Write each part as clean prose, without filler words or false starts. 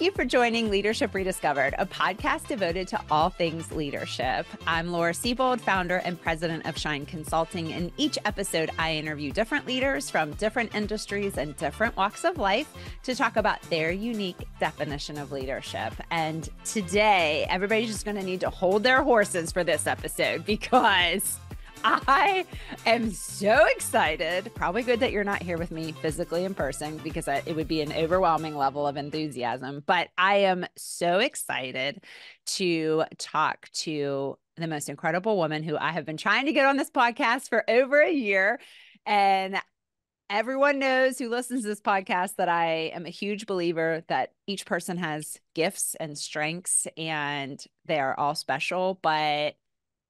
you for joining Leadership Rediscovered, a podcast devoted to all things leadership. I'm Laura Siebold, founder and president of Shine Consulting. In each episode, I interview different leaders from different industries and different walks of life to talk about their unique definition of leadership. And today, everybody's just going to need to hold their horses for this episode because I am so excited. Probably good that you're not here with me physically in person because it would be an overwhelming level of enthusiasm. But I am so excited to talk to the most incredible woman who I have been trying to get on this podcast for over a year. And everyone knows who listens to this podcast that I am a huge believer that each person has gifts and strengths and they are all special. But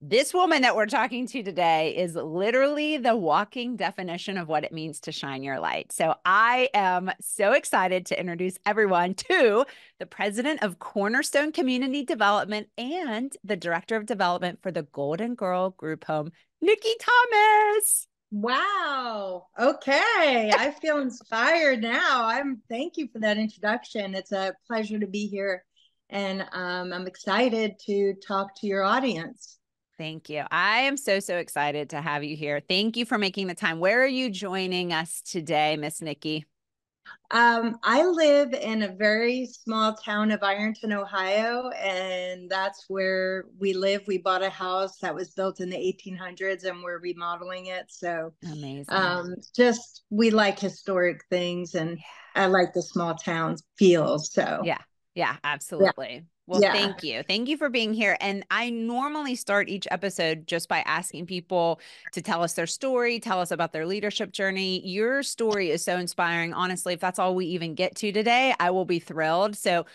this woman that we're talking to today is literally the walking definition of what it means to shine your light. So I am so excited to introduce everyone to the president of Cornerstone Community Development and the director of development for the Golden Girl Group Home, Nikki Thomas. Wow. Okay. I feel inspired now. Thank you for that introduction. It's a pleasure to be here. And I'm excited to talk to your audience. Thank you. I am so excited to have you here. Thank you for making the time. Where are you joining us today, Miss Nikki? I live in a very small town of Ironton, Ohio, and that's where we live. We bought a house that was built in the 1800s and we're remodeling it. So amazing. We like historic things and I like the small town feel. So yeah, absolutely. Yeah. Well, yeah. Thank you. Thank you for being here. And I normally start each episode just by asking people to tell us their story, tell us about their leadership journey. Your story is so inspiring. Honestly, if that's all we even get to today, I will be thrilled. So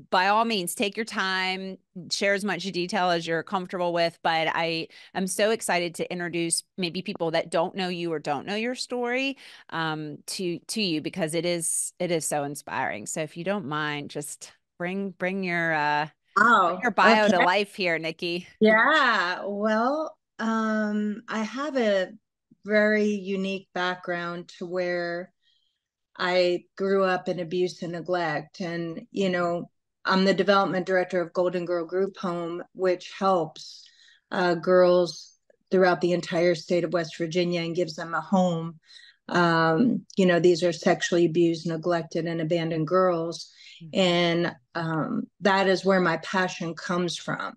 by all means, take your time, share as much detail as you're comfortable with. But I am so excited to introduce maybe people that don't know you or don't know your story to you because it is so inspiring. So if you don't mind, just bring your bio to life here, Nikki. Yeah. Well, I have a very unique background to where I grew up in abuse and neglect. And, I'm the development director of Golden Girl Group Home, which helps girls throughout the entire state of West Virginia and gives them a home. These are sexually abused, neglected, and abandoned girls. And that is where my passion comes from.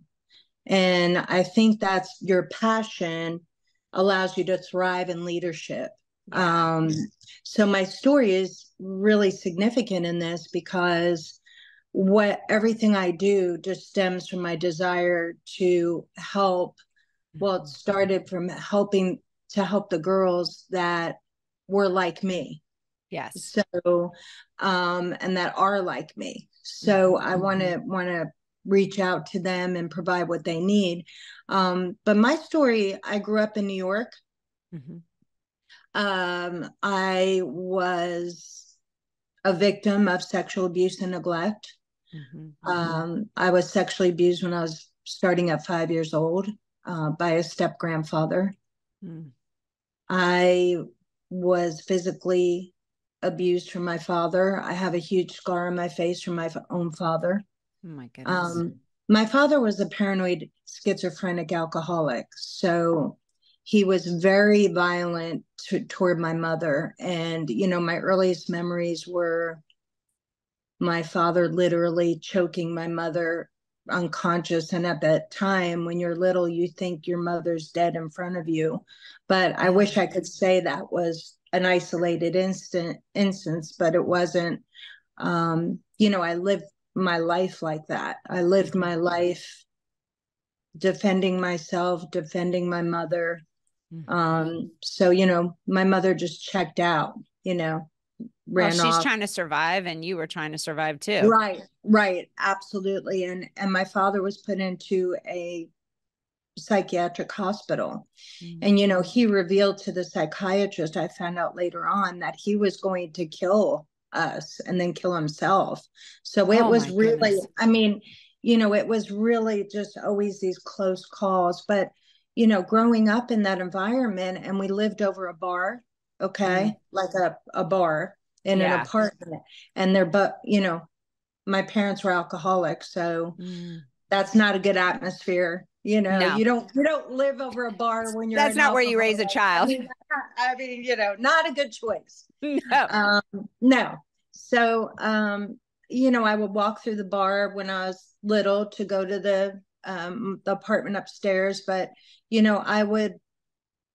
And I think that's your passion allows you to thrive in leadership. Yeah. So my story is really significant in this because everything I do just stems from my desire to help. Well, it started from helping to help the girls that were like me. Yes. So, and that are like me. So I want to reach out to them and provide what they need. But my story, I grew up in New York. I was a victim of sexual abuse and neglect. I was sexually abused when I was starting at 5 years old by a step grandfather. I was physically abused from my father. I have a huge scar on my face from my own father. Oh my goodness. My father was a paranoid schizophrenic alcoholic. So he was very violent toward my mother. And, my earliest memories were my father literally choking my mother unconscious. And at that time, when you're little, you think your mother's dead in front of you. But I wish I could say that was an isolated instance, but it wasn't. I lived my life like that. I lived my life defending myself, defending my mother. So, my mother just checked out, ran she's off. Trying to survive and you were trying to survive too. Right. Absolutely. And my father was put into a psychiatric hospital. And, he revealed to the psychiatrist, I found out later on, that he was going to kill us and then kill himself. So it was really, it was really just always these close calls. But, growing up in that environment, and we lived over a bar, like a bar in an apartment, and my parents were alcoholics, so Mm. that's not a good atmosphere. No, You don't live over a bar when you're that's an not where you raise a alcoholic. child. Not a good choice. No. No. So, I would walk through the bar when I was little to go to the apartment upstairs. But,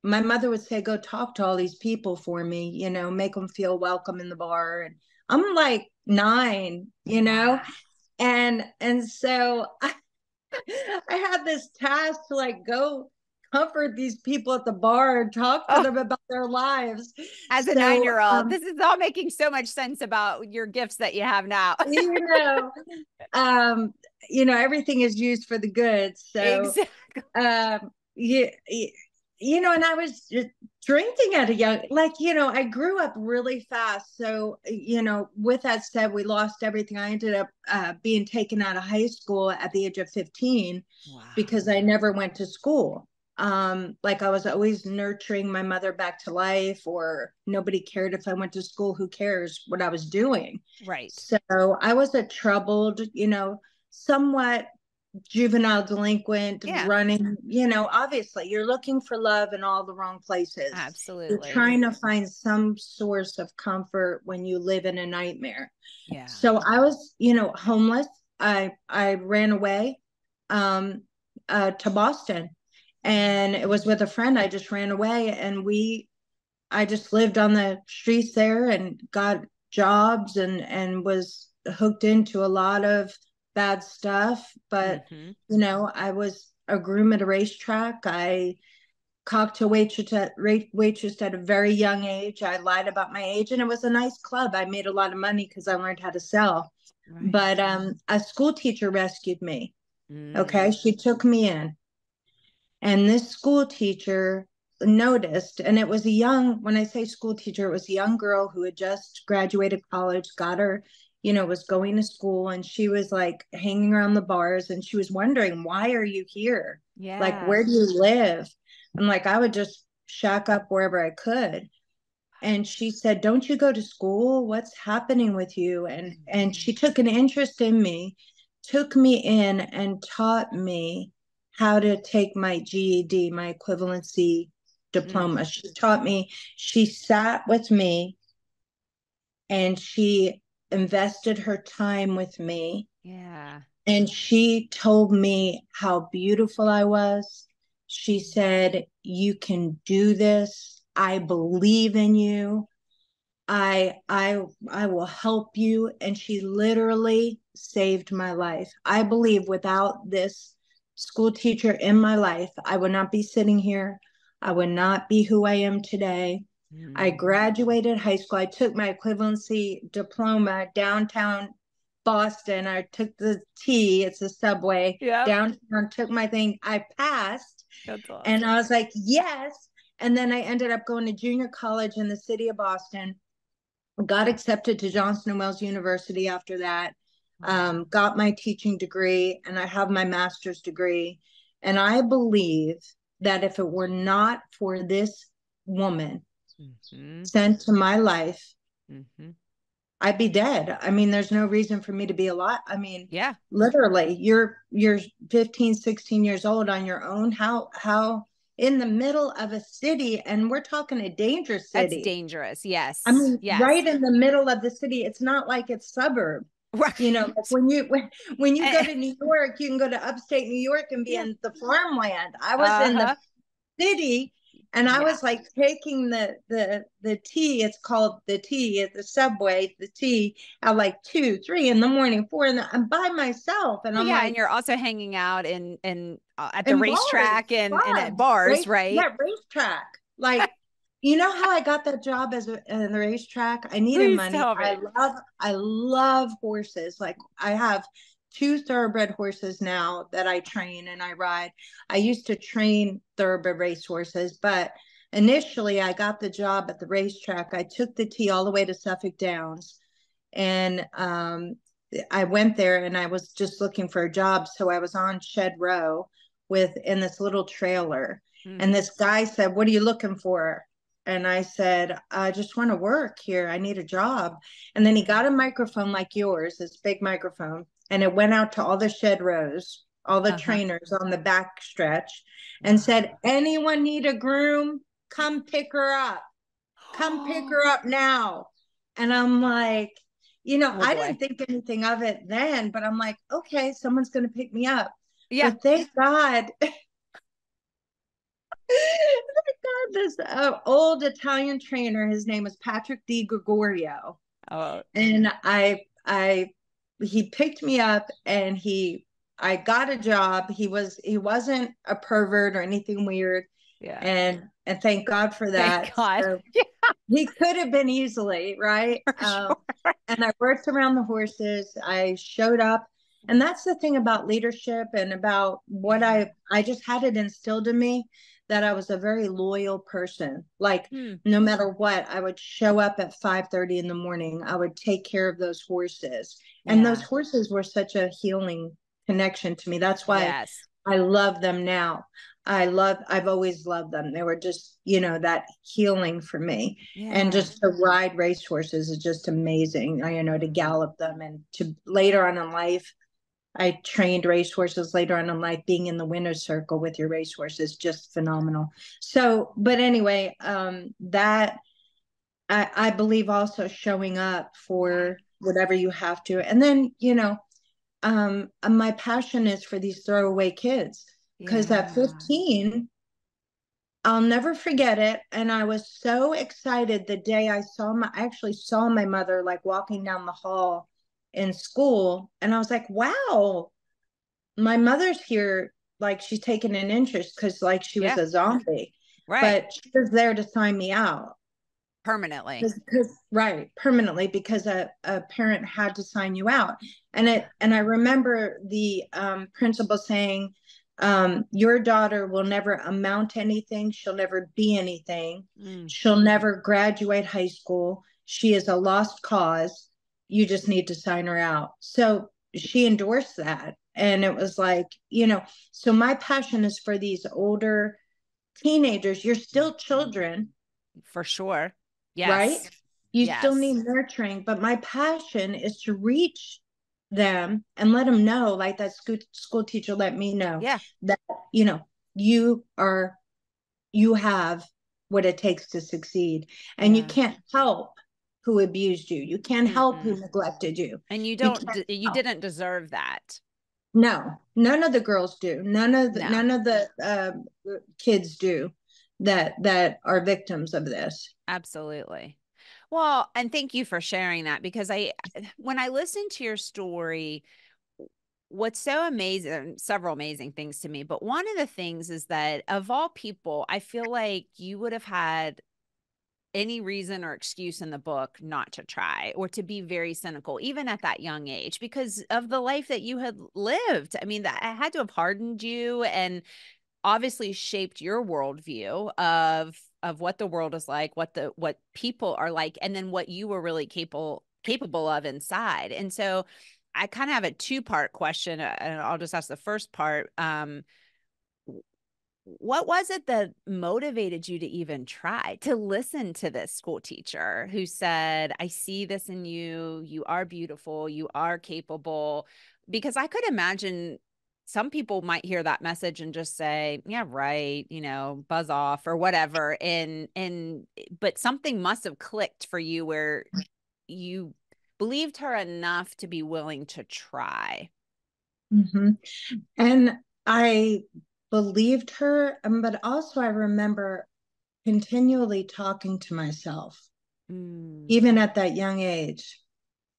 my mother would say, go talk to all these people for me, make them feel welcome in the bar. And I'm like 9, Wow. and so I had this task to like go comfort these people at the bar and talk to Oh, them about their lives. as a So, 9-year-old, this is all making so much sense about your gifts that you have now. you know, um, everything is used for the good. So, Exactly. yeah, and I was just drinking at a young, I grew up really fast. So, with that said, we lost everything. I ended up being taken out of high school at the age of 15 Wow. because I never went to school. Like I was always nurturing my mother back to life, or nobody cared if I went to school. Who cares what I was doing? Right. So I was a troubled, somewhat juvenile delinquent Yeah, running, obviously you're looking for love in all the wrong places. You're absolutely. trying to find some source of comfort when you live in a nightmare. Yeah. So I was, homeless. I ran away to Boston, and it was with a friend. I just ran away, and I just lived on the streets there and got jobs and was hooked into a lot of bad stuff. But, Mm-hmm. I was a groom at a racetrack. I cocked a waitress at a very young age. I lied about my age, and it was a nice club. I made a lot of money because I learned how to sell. Right. But a school teacher rescued me. Mm. Okay. She took me in, and this school teacher noticed, and it was when I say school teacher, it was a young girl who had just graduated college, got her, was going to school, and she was like hanging around the bars, and she was wondering, why are you here? Like, Yeah. where do you live? I'm like, I would just shack up wherever I could. And she said, don't you go to school? What's happening with you? And Mm-hmm. she took an interest in me, took me in, and taught me how to take my GED, my equivalency Mm. diploma. She taught me, she sat with me, and she invested her time with me, Yeah. and she told me how beautiful I was. She said, you can do this. I believe in you. I will help you. And she literally saved my life. I believe without this school teacher in my life, I would not be sitting here. I would not be who I am today. I Mm. graduated high school. I took my equivalency diploma downtown Boston. I took the T, it's a subway Yep. downtown, took my thing. I passed, That's and awesome. I was like, yes. And then I ended up going to junior college in the city of Boston, got accepted to Johnson and Wales University after that, Wow. got my teaching degree, and I have my master's degree. And I believe that if it were not for this woman Mm-hmm. sent to my life, Mm-hmm. I'd be dead. I mean, there's no reason for me to be alive. I mean, Yeah. literally, you're 15, 16 years old on your own. How in the middle of a city, and we're talking a dangerous That's city. dangerous. I Yes. mean, Yes. right in the middle of the city. It's not like it's suburb. Like Right. when you go to New York, you can go to upstate New York and be Yeah. in the farmland. I was in the Uh-huh. city, and I Yeah. was like taking the T. It's called the T at the subway. The T at like 2, 3 in the morning, 4 I'm by myself, and Well, I'm yeah, and like, you're also hanging out in at the in bars, racetrack and at clubs, bars, right? racetrack. Like, how I got that job as in the racetrack? I needed Please money. tell me. I love horses. Like, I have 2 thoroughbred horses now that I train and I ride. I used to train thoroughbred race horses, but initially I got the job at the racetrack. I took the T all the way to Suffolk Downs, and I went there, and I was just looking for a job. So I was on Shed Row in this little trailer. Mm. And this guy said, what are you looking for? And I said, I just want to work here. I need a job. And then he got a microphone like yours, this big microphone, and it went out to all the shed rows, all the Uh-huh. trainers on the back stretch, and Wow. said, anyone need a groom? Come pick her up. Come pick her up now. And I'm like, Oh I boy. didn't think anything of it then, but I'm like, okay, someone's going to pick me up. Yeah. But thank God, thank God, this old Italian trainer, his name was Patrick Di Gregorio. Oh, And he picked me up and I got a job. He wasn't a pervert or anything weird. yeah. And thank God for Thank that. God. So Yeah, he could have been easily, right? for sure. And I worked around the horses. I showed up. And that's the thing about leadership and about what Yeah. I just had it instilled in me that I was a very loyal person. Like Hmm. no matter what, I would show up at 5:30 in the morning. I would take care of those horses. And those Yeah. horses were such a healing connection to me. That's why Yes. I love them now. I've always loved them. They were just, that healing for me. And Yeah. just to ride racehorses is just amazing. To Mm. gallop them and to later on in life, I trained racehorses later on in life. Being in the winner's circle with your racehorse is just phenomenal. So, but anyway, that I believe also showing up Yeah. for whatever you have to. And then, my passion is for these throwaway kids because at Yeah. 15, I'll never forget it. And I was so excited the day I actually saw my mother like walking down the hall in school. And I was like, wow, my mother's here. Like she's taking an interest because like she was Yeah. a zombie, Right. but she was there to sign me out. Permanently. Because right, permanently, because a parent had to sign you out. And I remember the principal saying, your daughter will never amount to anything, she'll never be anything, Mm. she'll never graduate high school, she is a lost cause, you just need to sign her out. So she endorsed that. And it was like, so my passion is for these older teenagers. You're still children, For sure. right? Yes. You still Yes. need nurturing, but my passion is to reach them and let them know, like that school teacher let me know Yeah. that, you know, you are, you have what it takes to succeed. And you Yeah. can't help who abused you. You can't help who Mm-mm. neglected you. And You can't you help. didn't deserve that. No, none of the girls do. No. None of the kids do that are victims of this. Absolutely. Well, and thank you for sharing that because when I listened to your story, what's so amazing, several amazing things to me, but one of the things is that of all people, I feel like you would have had any reason or excuse in the book not to try or to be very cynical, even at that young age, because of the life that you had lived. I mean, that had to have hardened you and obviously shaped your worldview of what the world is like, what people are like, and then what you were really capable of inside. And so I kind of have a two-part question, and I'll just ask the first part. What was it that motivated you to even try to listen to this school teacher who said, I see this in you, you are beautiful, you are capable? Because I could imagine some people might hear that message and just say, yeah, right, buzz off or whatever. But something must have clicked for you where you believed her enough to be willing to try. Mm-hmm. And I believed her, but also I remember continually talking to myself, Mm, even at that young age.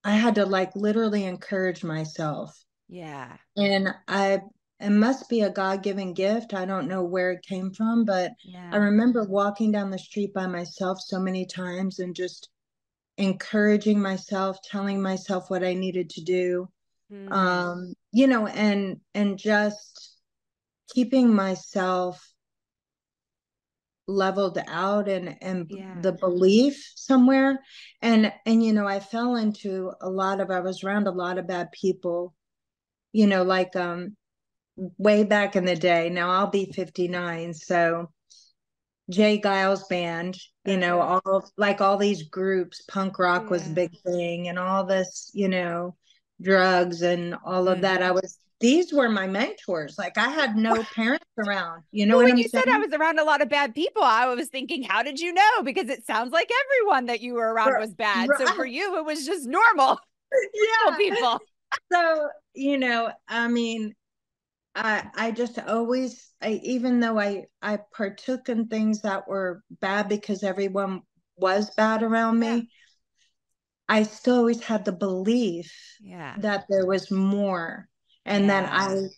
I had to like literally encourage myself. yeah, And it must be a God-given gift. I don't know where it came from, but I yeah. remember walking down the street by myself so many times and just encouraging myself, telling myself what I needed to do. Mm, And just keeping myself leveled out and yeah. the belief somewhere. And I fell into I was around a lot of bad people, like way back in the day. Now I'll be 59, so Jay Giles band, all these groups, punk rock was a Yeah. big thing, and all this, drugs and all of that. These were my mentors. Like I had no parents around. You know Well, what when I'm you said I saying? was around a lot of bad people, I was thinking, how did you know? Because it sounds like everyone that you were around was bad. So for Right. you, it was just normal Yeah. people. So, I mean, I just always, even though I partook in things that were bad because everyone was bad around Yeah. me, I still always had the belief Yeah. that there was more, and that Yeah.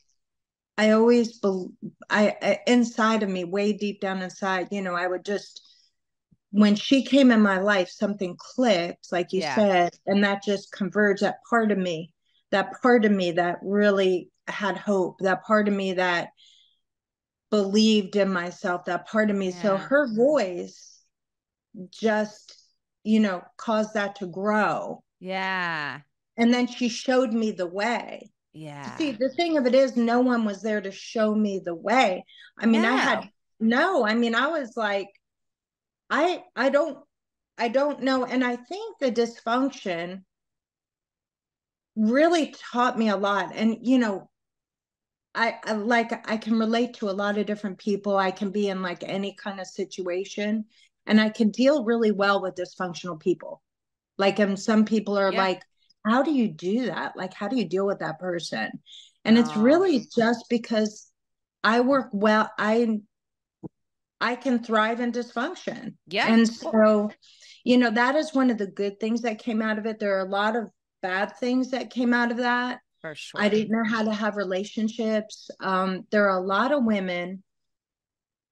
I always inside of me, way deep down inside, I would just, when she came in my life, something clicked, like you Yeah. said, and that just converged that part of me that really had hope, that part of me that believed in myself, that part of me. So Yeah. her voice just, caused that to grow. Yeah. And then she showed me the way. See, Yeah. the thing of it is, no one was there to show me the way. I mean, No. no, I mean, I was like, I, I don't, I don't know. And I think the dysfunction really taught me a lot. And, I can relate to a lot of different people. I can be in like any kind of situation, and I can deal really well with dysfunctional people. Like, and some people are Yeah. like, how do you do that? Like, how do you deal with that person? And it's Oh, really just because I work well, I can thrive in dysfunction. yeah. And Well, so, that is one of the good things that came out of it. There are a lot of bad things that came out of that. for I sure. didn't know how to have relationships. There are a lot of women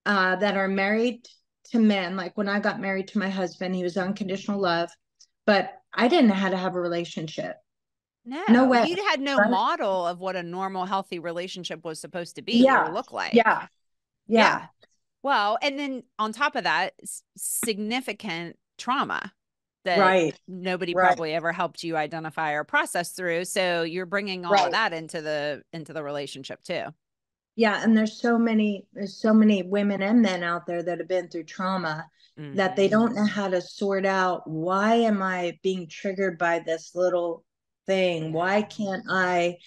that are married to men. Like when I got married to my husband, he was unconditional love, but I didn't know how to have a relationship. No No, way. you had no Right? model of what a normal, healthy relationship was supposed to be or Yeah. look like. Yeah. Yeah. Yeah. Well, and then on top of that, significant trauma that Right. nobody Right. probably ever helped you identify or process through. So you're bringing all of Right. that into the relationship too. Yeah. And there's so many women and men out there that have been through trauma that they Mm-hmm. don't know how to sort out, why am I being triggered by this little thing? Yeah. Why can't I?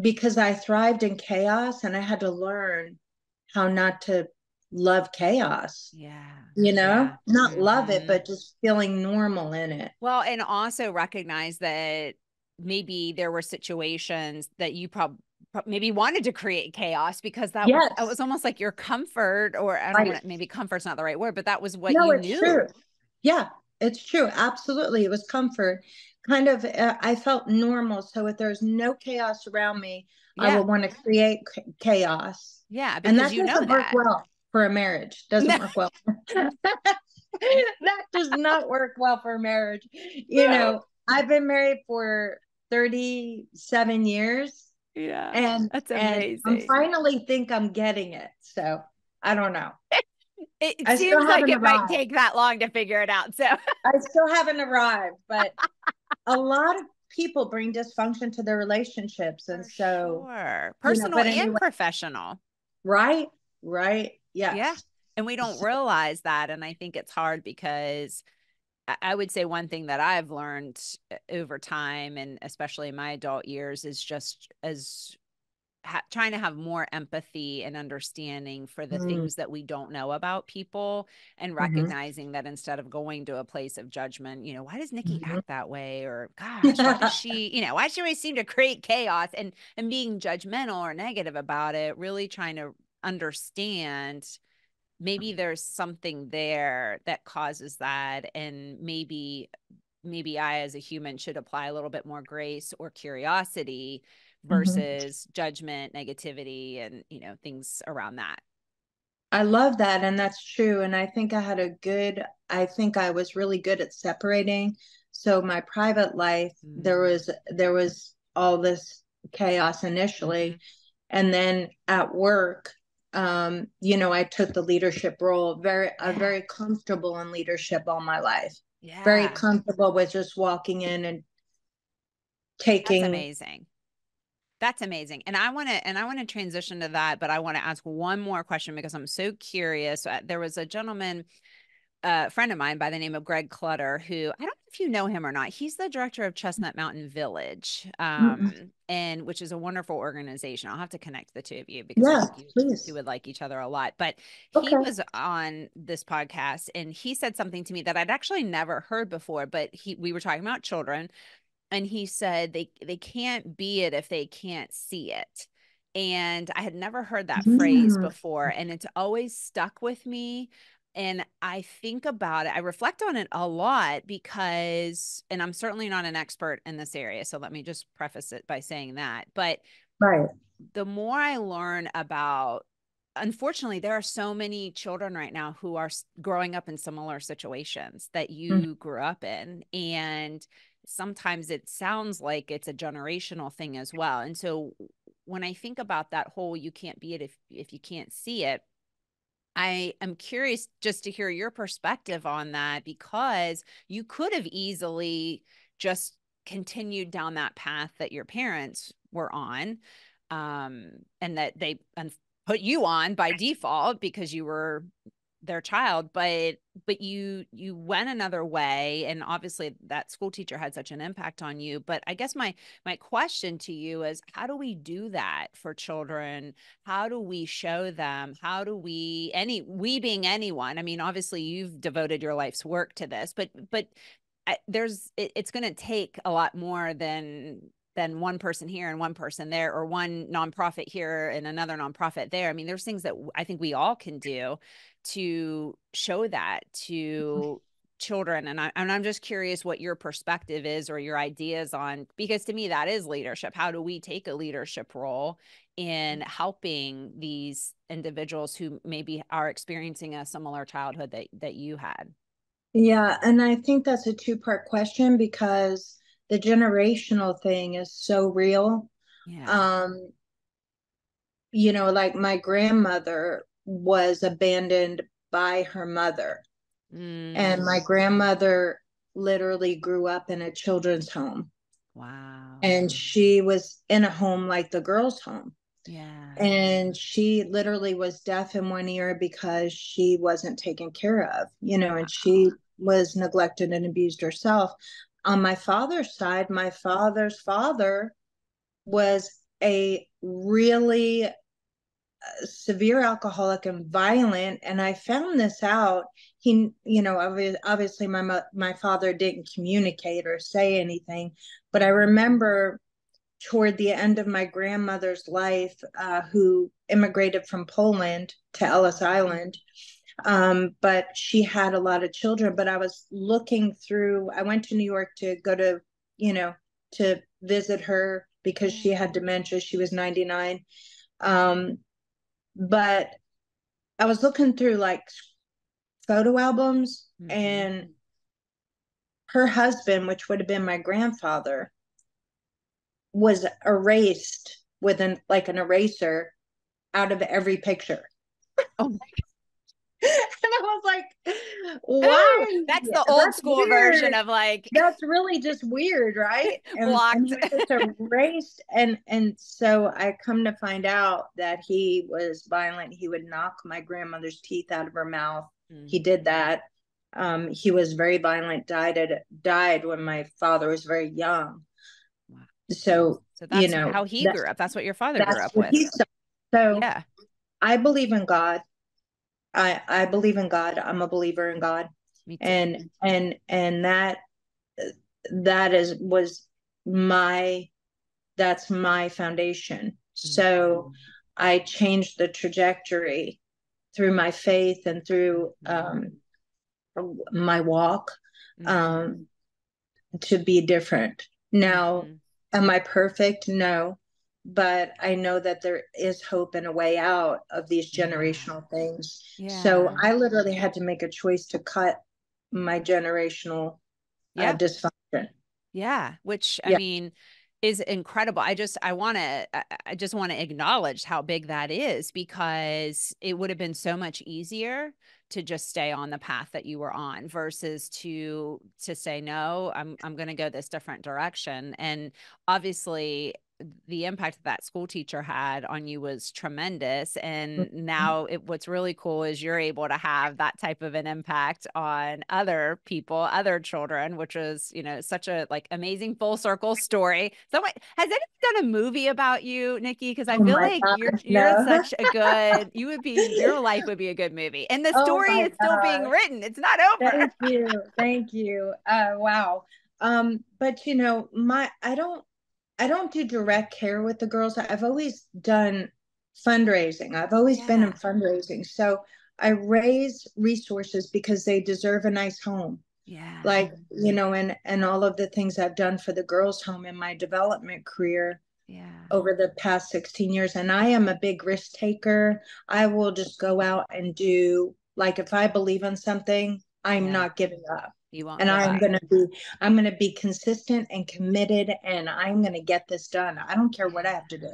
Because I thrived in chaos, and I had to learn how not to love chaos, Yeah. Yeah. not love it, Mm-hmm. but just feeling normal in it. Well, and also recognize that maybe there were situations that you probably maybe wanted to create chaos because that was it Yes, was almost like your comfort, or I don't right. want to, maybe comfort's not the right word, but that was what No, you it's true. knew. Yeah, it's true. Absolutely. It was comfort. Kind of, I felt normal. So if there's no chaos around me, I Yeah. will want to create chaos. Yeah, And because that you know doesn't work that. well for a marriage. Doesn't No. work well. That does not work well for a marriage. I've been married for 37 years, Yeah. That's and I'm amazing. finally think I'm getting it. So I don't know. It I still seems like haven't it might arrived. take that long to figure it out. So I still haven't arrived, but a lot of people bring dysfunction to their relationships. And for so, sure. Personal but and anyway, professional. right, right. Yeah. Yes. And we don't So, realize that. And I think it's hard because I would say one thing that I've learned over time, and especially in my adult years, is just as trying to have more empathy and understanding for the mm, things that we don't know about people, and mhm, recognizing that instead of going to a place of judgment, why does Nikki mhm. act that way? Or gosh, why does she, why does she always seem to create chaos, and being judgmental or negative about it, really trying to understand maybe there's something there that causes that, and maybe I as a human should apply a little bit more grace or curiosity Mhm. versus judgment, negativity, and things around that. I love that. And that's true. And I think I was really good at separating. So my private life, Mm. there was all this chaos Mm-hmm. initially. And then at work, I took the leadership role, Yeah. very comfortable in leadership all my life. Very Yeah. comfortable with just walking in and That's taking. amazing. That's amazing. And I want to transition to that, but I want to ask one more question because I'm so curious. There was a gentleman, a friend of mine by the name of Greg Clutter, who I don't know if you know him or not. He's the director of Chestnut Mountain Village, Mm-mm. and which is a wonderful organization. I'll have to connect the two of you because I Yeah, think you two please. would like each other a lot. But he Okay. was on this podcast and he said something to me that I'd actually never heard before. But we were talking about children, and he said they can't be it if they can't see it. And I had never heard that phrase Mm, before, and it's always stuck with me. And I think about it, I reflect on it a lot because, and I'm certainly not an expert in this area, so let me just preface it by saying that. But right. the more I learn about, unfortunately, there are so many children right now who are growing up in similar situations that Mm, you grew up in. And sometimes it sounds like it's a generational thing as well. And so when I think about that whole, you can't be it if you can't see it, I am curious just to hear your perspective on that because you could have easily just continued down that path that your parents were on, and that they put you on by default because you were their child, but you went another way, and obviously that school teacher had such an impact on you. But I guess my question to you is, how do we do that for children? How do we show them? How do we being anyone? I mean, obviously you've devoted your life's work to this, but it's going to take a lot more than one person here and one person there, or one nonprofit here and another nonprofit there. I mean, there's things that I think we all can do to show that to children. And I'm just curious what your perspective is or your ideas on, because to me, that is leadership. How do we take a leadership role in helping these individuals who maybe are experiencing a similar childhood that you had? yeah, and I think that's a two-part question because the generational thing is so real. Yeah. Um, like my grandmother was abandoned by her mother, and my Mm, grandmother literally grew up in a children's home, wow. and she was in a home like the girls' home. Yeah. And she literally was deaf in one ear because she wasn't taken care of, and she Wow. was neglected and abused herself. On my father's side, my father's father was a really severe alcoholic and violent. And I found this out. He, obviously my father didn't communicate or say anything, but I remember toward the end of my grandmother's life, who immigrated from Poland to Ellis Island. But she had a lot of children. But I was looking through, I went to New York to go to, to visit her because she Yeah. had dementia. She was 99. Um, but I was looking through like photo albums, Mm-hmm. and her husband, which would have been my grandfather, was erased with an eraser out of every picture. Oh, And I was like, ooh, why? that's the old That's school version weird. of like That's really just weird, right? And blocked. he was just erased. And so I come to find out that he was violent. He would knock my grandmother's teeth out of her mouth. Mm, He did that. He was very violent, died when my father was very young. wow. So, So that's how he that grew up. That's what your father grew that's up what with. he said. So Yeah, I believe in God. I believe in God. I'm a believer in God. me too. And that is was my that's my foundation. So Mm-hmm. I changed the trajectory through my faith and through Mm-hmm. my walk, Mm-hmm. um, to be different. Now, Mm-hmm. am I perfect? No. But I know that there is hope and a way out of these Yeah. generational things. So Yeah. I literally had to make a choice to cut my generational Yeah. dysfunction. Yeah, which I Yeah. mean is incredible. I just want to acknowledge how big that is because it would have been so much easier to just stay on the path that you were on versus to say no, I'm going to go this different direction. And obviously the impact that school teacher had on you was tremendous. And Mhm. now what's really cool is you're able to have that type of an impact on other people, other children, which is, such a like amazing full circle story. So has anyone done a movie about you, Nikki? Because I Oh feel my like you're gosh, you're no. such a good, your life would be a good movie. And the Oh story my is still being gosh. written. It's not over. Thank you. Thank you. Wow. But I don't do direct care with the girls. I've always done fundraising. I've always been in Yeah. fundraising. So I raise resources because they deserve a nice home. Yeah. Like, and all of the things I've done for the girls' home in my development career Yeah. over the past 16 years. And I am a big risk taker. I will just go out and do, like, if I believe in something, I'm Yeah. not giving up. You won't And give up. I'm going to be consistent and committed, and I'm going to get this done. I don't care what I have to do.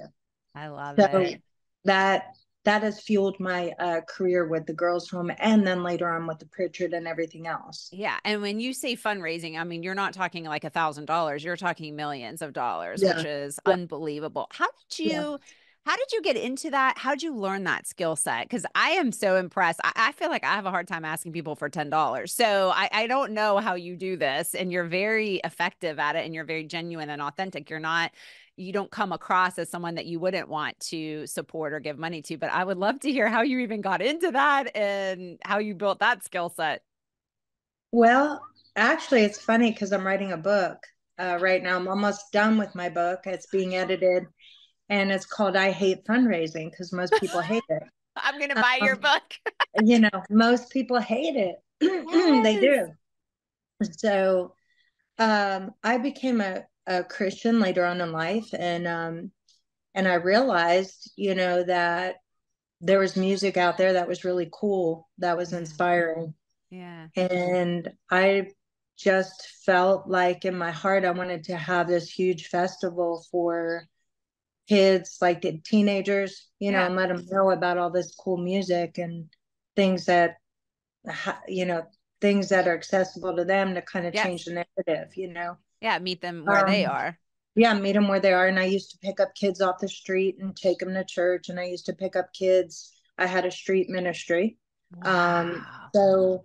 I love So it. that that has fueled my career with the girls' home, and then later on with the Pritchard and everything else. Yeah. And when you say fundraising, I mean, you're not talking like $1,000, you're talking millions of dollars, which Yeah, is yeah, unbelievable. yeah. How did you get into that? How did you learn that skill set? Because I am so impressed. I feel like I have a hard time asking people for $10. So I don't know how you do this. And you're very effective at it and you're very genuine and authentic. You don't come across as someone that you wouldn't want to support or give money to. But I would love to hear how you even got into that and how you built that skill set. Well, actually, it's funny because I'm writing a book right now. I'm almost done with my book. It's being edited, and it's called "I Hate Fundraising" because most people hate it. I'm going to buy your Um, book. most people hate it. They Yes. do. So I became a Christian later on in life, and I realized, that there was music out there that was really cool, that was Yeah. inspiring. Yeah. And I just felt like in my heart, I wanted to have this huge festival for kids, like the teenagers, Yeah. and let them know about all this cool music and things that, you know, things that are accessible to them to kind of change Yes. the narrative. Yeah. Meet them where they Um, are. yeah, meet them where they are. And I used to pick up kids off the street and take them to church. And I used to pick up kids. I had a street ministry. Wow. So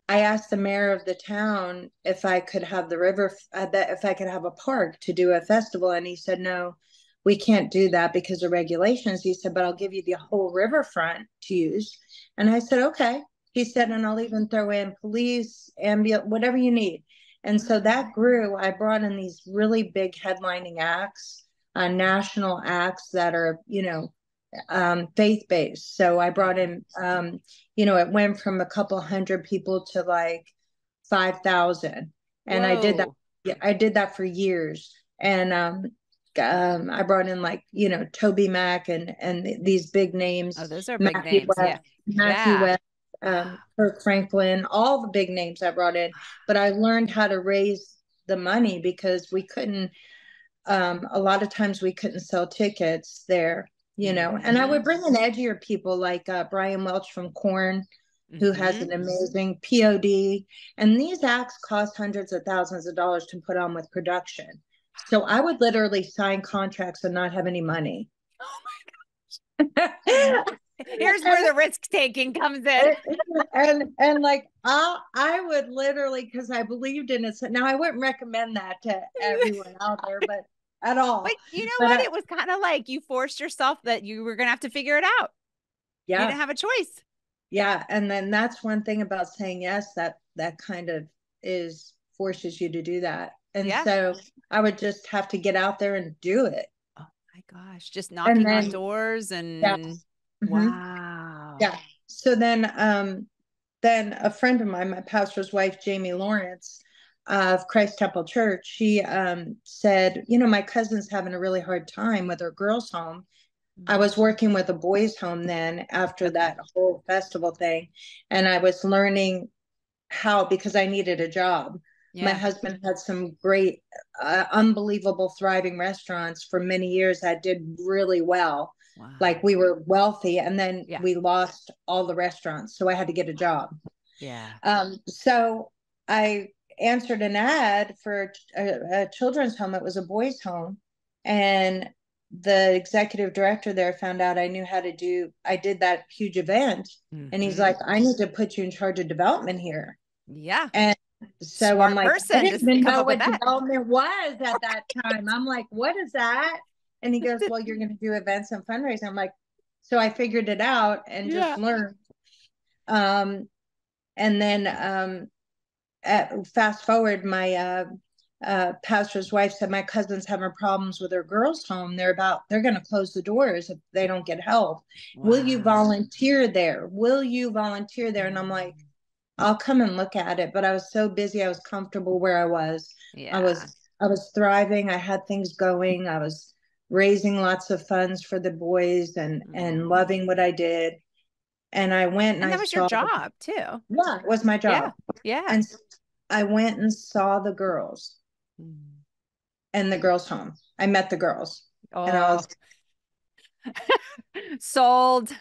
I asked the mayor of the town if I could have the river, if I could have a park to do a festival. And he said, no, we can't do that because of regulations. He said, but I'll give you the whole riverfront to use. And I said, okay. He said, and I'll even throw in police, ambulance, whatever you need. And so that grew. I brought in these really big headlining acts, national acts that are, faith based. So I brought Yeah. in, it went from a couple hundred people to like 5,000. And I did that. Whoa. Yeah, I did that for years. And I brought in like, Toby Mac and these big Oh, names, those are big Matthew names. Yeah. West, Matthew Yeah. West, Wow. Kirk Franklin, all the big names I brought in. But I learned how to raise the money because we couldn't a lot of times we couldn't sell tickets there, and I Mm-hmm. would bring in edgier people like Brian Welch from Korn, who has Mm-hmm. an amazing POD. And these acts cost hundreds of thousands of dollars to put on with production. So I would literally sign contracts and not have any money. Oh and, my. Here's where the risk taking comes in. and like I would literally, because I believed in it. So now I wouldn't recommend that to everyone out there, but at But all. you know But what? It was kind of like you forced yourself that you were going to have to figure it out. You yeah, didn't have a choice. yeah, and then that's one thing about saying yes, that kind of is forces you to do that. And Yeah. so I would just have to get out there and do it. Oh my gosh. Just And knocking on then doors yeah, and mhm, wow. yeah. So then a friend of mine, my pastor's wife, Jamie Lawrence of Christ Temple Church, she said, my cousin's having a really hard time with her girls' home. I Mm. was working with a boys' home then after Okay. that whole festival thing, and I was learning how, because I needed a job. My Yeah. husband had some great, unbelievable, thriving restaurants for many years that did really well. Like Wow. we were wealthy, and then Yeah. we lost all the restaurants. So I had to get a job. Yeah. So I answered an ad for a children's home. It was a boys' home. And the executive director there found out I did that huge event. And he's like, I need to put you in charge of development here. Yeah. And so I'm Smart like, I person to didn't even come know up with what that. development was at that time. I'm like, what is that? And he goes, well, you're going to do events and fundraising. I'm like, so I figured it out and just learned. And then fast forward, my pastor's wife said my cousin's having problems with their girls' home. They're going to close the doors if they don't get help. Wow. Will you volunteer there? Will you volunteer there? And I'm like, I'll come and look at it. But I was so busy. I was comfortable where I was. Yeah. I was thriving. I had things going. I was raising lots of funds for the boys and loving what I did. And I went and And I that was your saw, job too. yeah, it was my Yeah. job. Yeah. And I went and saw the girls and the girls' home. I met the girls and I Oh, was sold.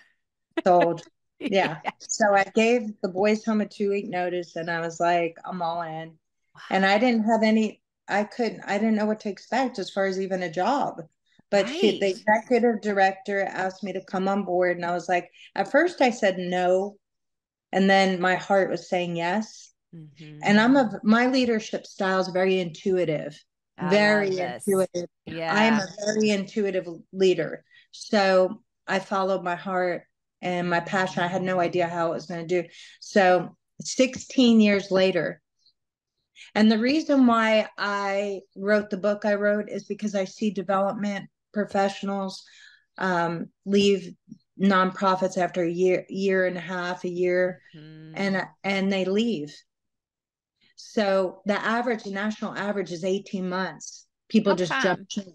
sold. Yeah. Yeah. So I gave the boys' home a 2-week notice and I was like, I'm all in. And Wow. I didn't know what to expect as far as even a job. But the Right. executive director asked me to come on board. And I was like, at first I said no. And then my heart was saying yes. And my leadership style is very intuitive, I love very this. intuitive. I am Yeah. a very intuitive leader. So I followed my heart and my passion. I had no idea how it was going to do. So 16 years later, and the reason why I wrote the book I wrote is because I see development professionals leave nonprofits after year and a half, a year, and they leave. So the national average is 18 months. People How just jump come? ship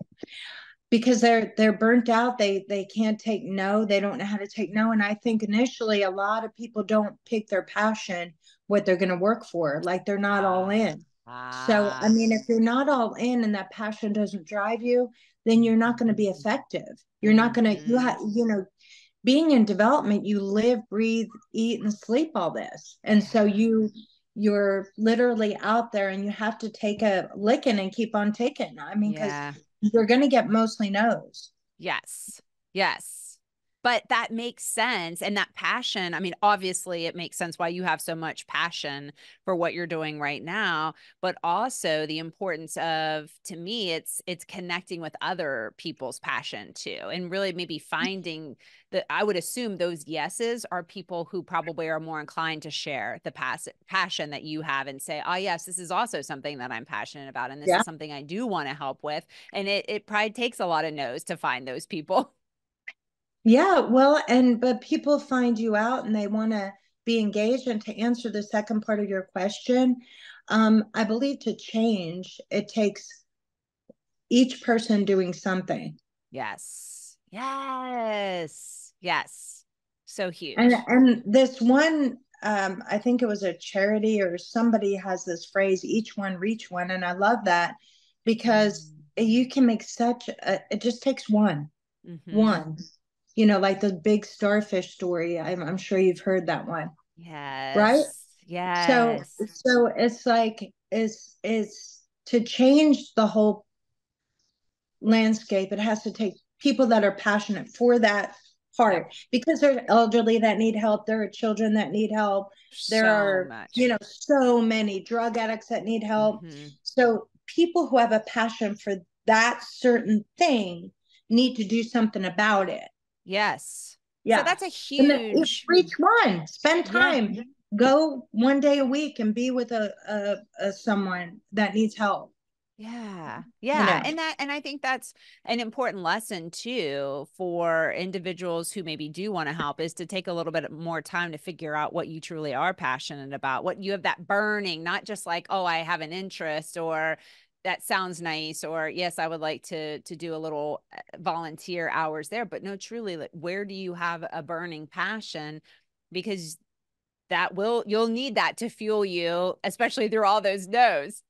because they're burnt out. They can't take no. They don't know how to take no. And I think initially a lot of people don't pick their passion, what they're going to work for. Like they're not all in. So I mean, if you're not all in and that passion doesn't drive you, then you're not going to be effective. You're not going to being in development, you live, breathe, eat, and sleep all this. And Yeah. so you're literally out there and you have to take a licking and keep on taking. I mean, because Yeah. you're going to get mostly no's. Yes. Yes. But that makes sense. And that passion, I mean, obviously, it makes sense why you have so much passion for what you're doing right now, but also the importance of, to me, it's connecting with other people's passion too. And really maybe finding that I would assume those yeses are people who probably are more inclined to share the passion that you have and say, oh, yes, this is also something that I'm passionate about. And this Yeah. is something I do want to help with. And it probably takes a lot of no's to find those people. Yeah. Well, but people find you out and they want to be engaged. And to answer the second part of your question, I believe to change, it takes each person doing something. Yes. Yes. Yes. So And huge. this one, I think it was a charity or somebody has this phrase, each one reach one. And I love that because you can make it just takes Mm-hmm. one, like the big starfish story. I'm sure you've heard that one, right? Yes. So, Yes. so it's like, is to change the whole landscape, it has to take people that are passionate for that Yep. part because there are elderly that need help. There are children that need help. There So are, much. so many drug addicts that need help. Mm-hmm. So people who have a passion for that certain thing need to do something about it. Yes. So Yeah. that's a And then if huge, each one, spend yeah. time, go one day a week and be with a someone that needs help. Yeah. You Yeah. know. And I think that's an important lesson too for individuals who maybe do want to help is to take a little bit more time to figure out what you truly are passionate about, what you have that burning, not just like, oh, I have an interest or that sounds nice or yes, I would like to do a little volunteer hours there, but no, truly, like where do you have a burning passion? Because you'll need that to fuel you, especially through all those no's.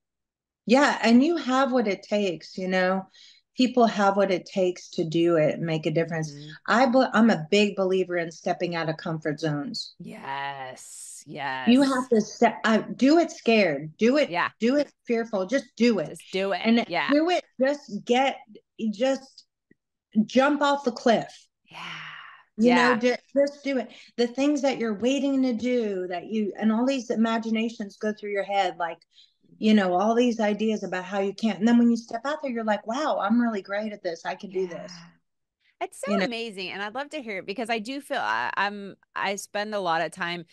Yeah, and you have what it takes, people have what it takes to do it and make a difference. Mhm. I'm a big believer in stepping out of comfort zones. Yes. You have Yes. to do it scared, Yeah. do it fearful, just do it. Just do it. And Yeah. do it, just jump off the cliff. Yeah. Yeah. Just do it. The things that you're waiting to do, and all these imaginations go through your head, like, all these ideas about how you can't. And then when you step out there, you're like, wow, I'm really great at this. I can do this. Yeah. It's so You know, amazing. And I'd love to hear it because I do feel I spend a lot of time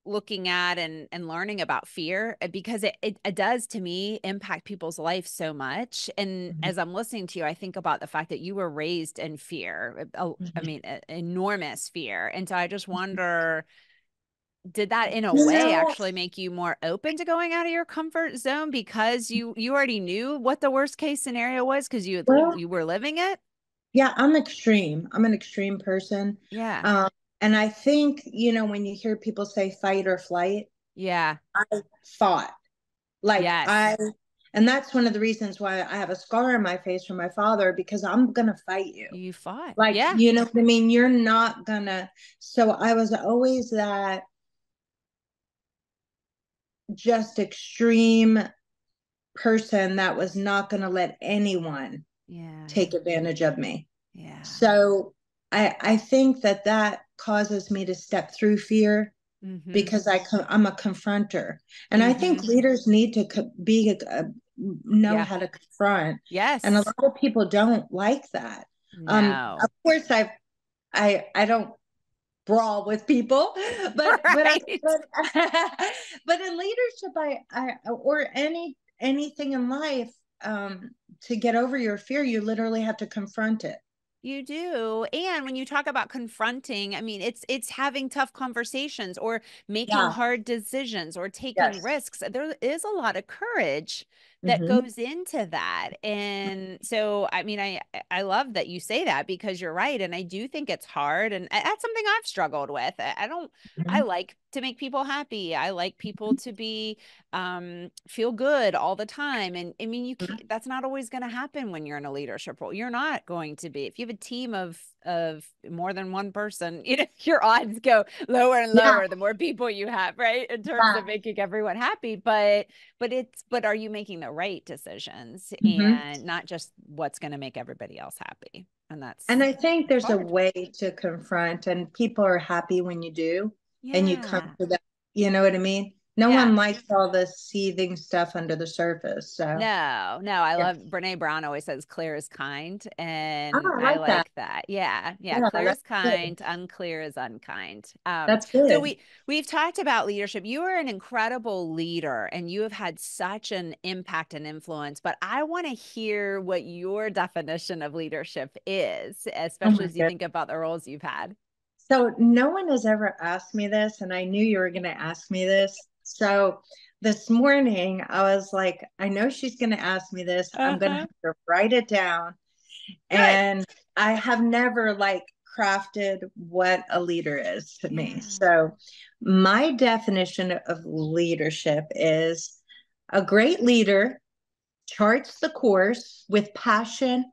looking at and learning about fear because it does to me impact people's life so much. And mhm, as I'm listening to you, I think about the fact that you were raised in fear. I mhm. mean, enormous fear. And so I just wonder, did that in a You way know, actually make you more open to going out of your comfort zone because you already knew what the worst case scenario was because well, you were living it? yeah, I'm extreme. I'm an extreme person. Yeah. Um, and I think, when you hear people say fight or flight, Yeah. I fought. Like Yes. and that's one of the reasons why I have a scar on my face from my father, because I'm gonna fight you. You fought. Like, Yeah. you know what I mean? You're not gonna. So I was always that just extreme person that was not gonna let anyone Yeah. take advantage of me. Yeah. So I think that causes me to step through fear, Mm-hmm. because I'm a confronter, and I think Mm-hmm. leaders need to know Yeah. how to confront, and a Yes. lot of people don't like that. Of No. course, I don't brawl with people, Right. but in leadership, or anything in life, to get over your fear, you literally have to confront it. You do. And when you talk about confronting, I mean, it's having tough conversations or making Yeah. hard decisions or taking Yes. risks. There is a lot of courage that Hmm. goes into that. And so, I mean, I love that you say that because you're right. And I do think it's hard. And that's something I've struggled with. I don't, I Hmm. like to make people happy. I like people to be feel good all the time. And I mean, that's not always going to happen when you're in a leadership role. You're not going to be. If you have a team of more than one person, your odds go lower and Yeah. lower the more people you have, right? In terms of Yeah. making everyone happy. But are you making the right decisions Hmm. and not just what's going to make everybody else happy? And And I think that's there's a hard. way to confront, and people are happy when you do, and you come Yeah. to that. You know what I mean? No Yeah. one likes all the seething stuff under the surface. So, No, no, I yeah. love Brene Brown always says clear is kind, Oh, and I I like that. like that. Yeah, yeah, Yeah, clear is that's good. kind, unclear is unkind. That's So good. we've talked about leadership. You are an incredible leader, and you have had such an impact and influence. But I want to hear what your definition of leadership is, Oh especially my as you goodness. think about the roles you've had. So no one has ever asked me this, and I knew you were going to ask me this. So this morning I was like, I know she's going to ask me this. I'm going to Uh-huh. have to write it down. Good. And I have never crafted what a leader is to me. Yeah. So my definition of leadership is: a great leader charts the course with passion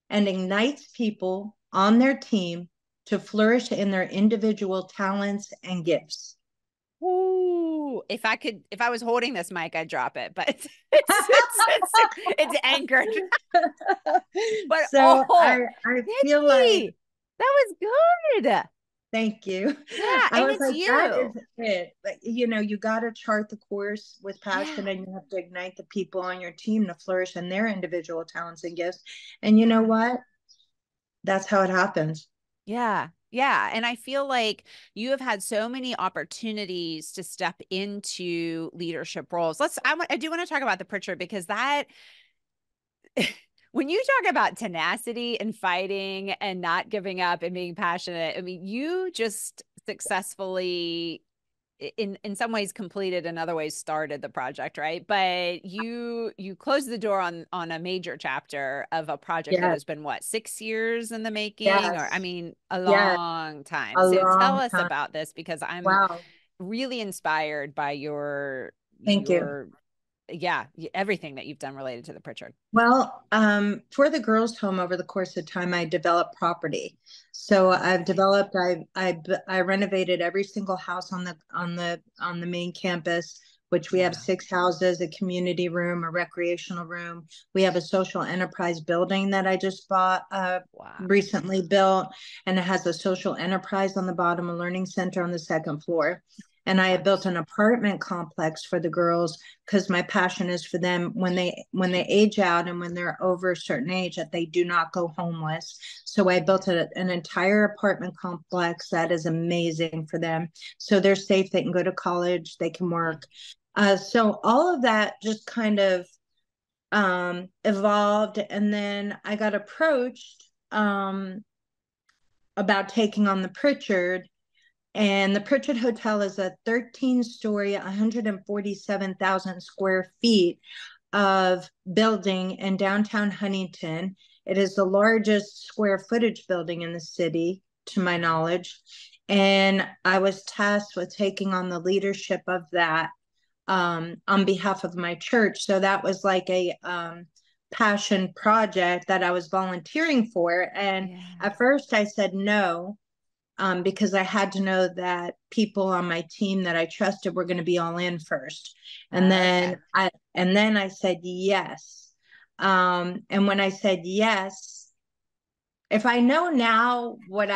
and ignites people on their team to flourish in their individual talents and gifts. Ooh, if I was holding this mic, I'd drop it, but it's anchored. But So oh, I feel like, Nikki, that was good. thank you. Yeah, I and was it's like, that is you. it. Like, you got to chart the course with passion, Yeah, and you have to ignite the people on your team to flourish in their individual talents and gifts. And you know yeah, what? That's how it happens. yeah, yeah. And I feel like you have had so many opportunities to step into leadership roles. I do want to talk about the Pritchard because that when you talk about tenacity and fighting and not giving up and being passionate, I mean, you just successfully in some ways completed, in other ways started the project, right? But you closed the door on a major chapter of a project that Yes, has been what, 6 years in the making, or I yes, mean a yes. long time. A So tell long us time. about this because I'm Wow. really inspired by your Thank you. your yeah, everything that you've done related to the Pritchard. Well, for the girls' home over the course of time, I developed property. So I've Okay. developed, I renovated every single house on the main campus, which we have Wow. 6 houses, a community room, a recreational room. We have a social enterprise building that I just bought, Wow. recently built, and it has a social enterprise on the bottom, a learning center on the second floor. And I have built Gosh. an apartment complex for the girls because my passion is for them when they age out and when they're over a certain age that they do not go homeless. So I built an entire apartment complex that is amazing for them. So they're safe. They can go to college. They can Yeah. work. So all of that just kind of evolved, and then I got approached about taking on the Pritchard. And the Pritchard Hotel is a 13-story, 147,000 square feet of building in downtown Huntington. It is the largest square footage building in the city, to my Wow. knowledge. And I was tasked with taking on the leadership of that on behalf of my church. So that was like a passion project that I was volunteering for. And Yeah. at first I said no, because I had to know that people on my team that I trusted were going to be all in first. And then Okay. I said yes. And when I said yes, if I know now what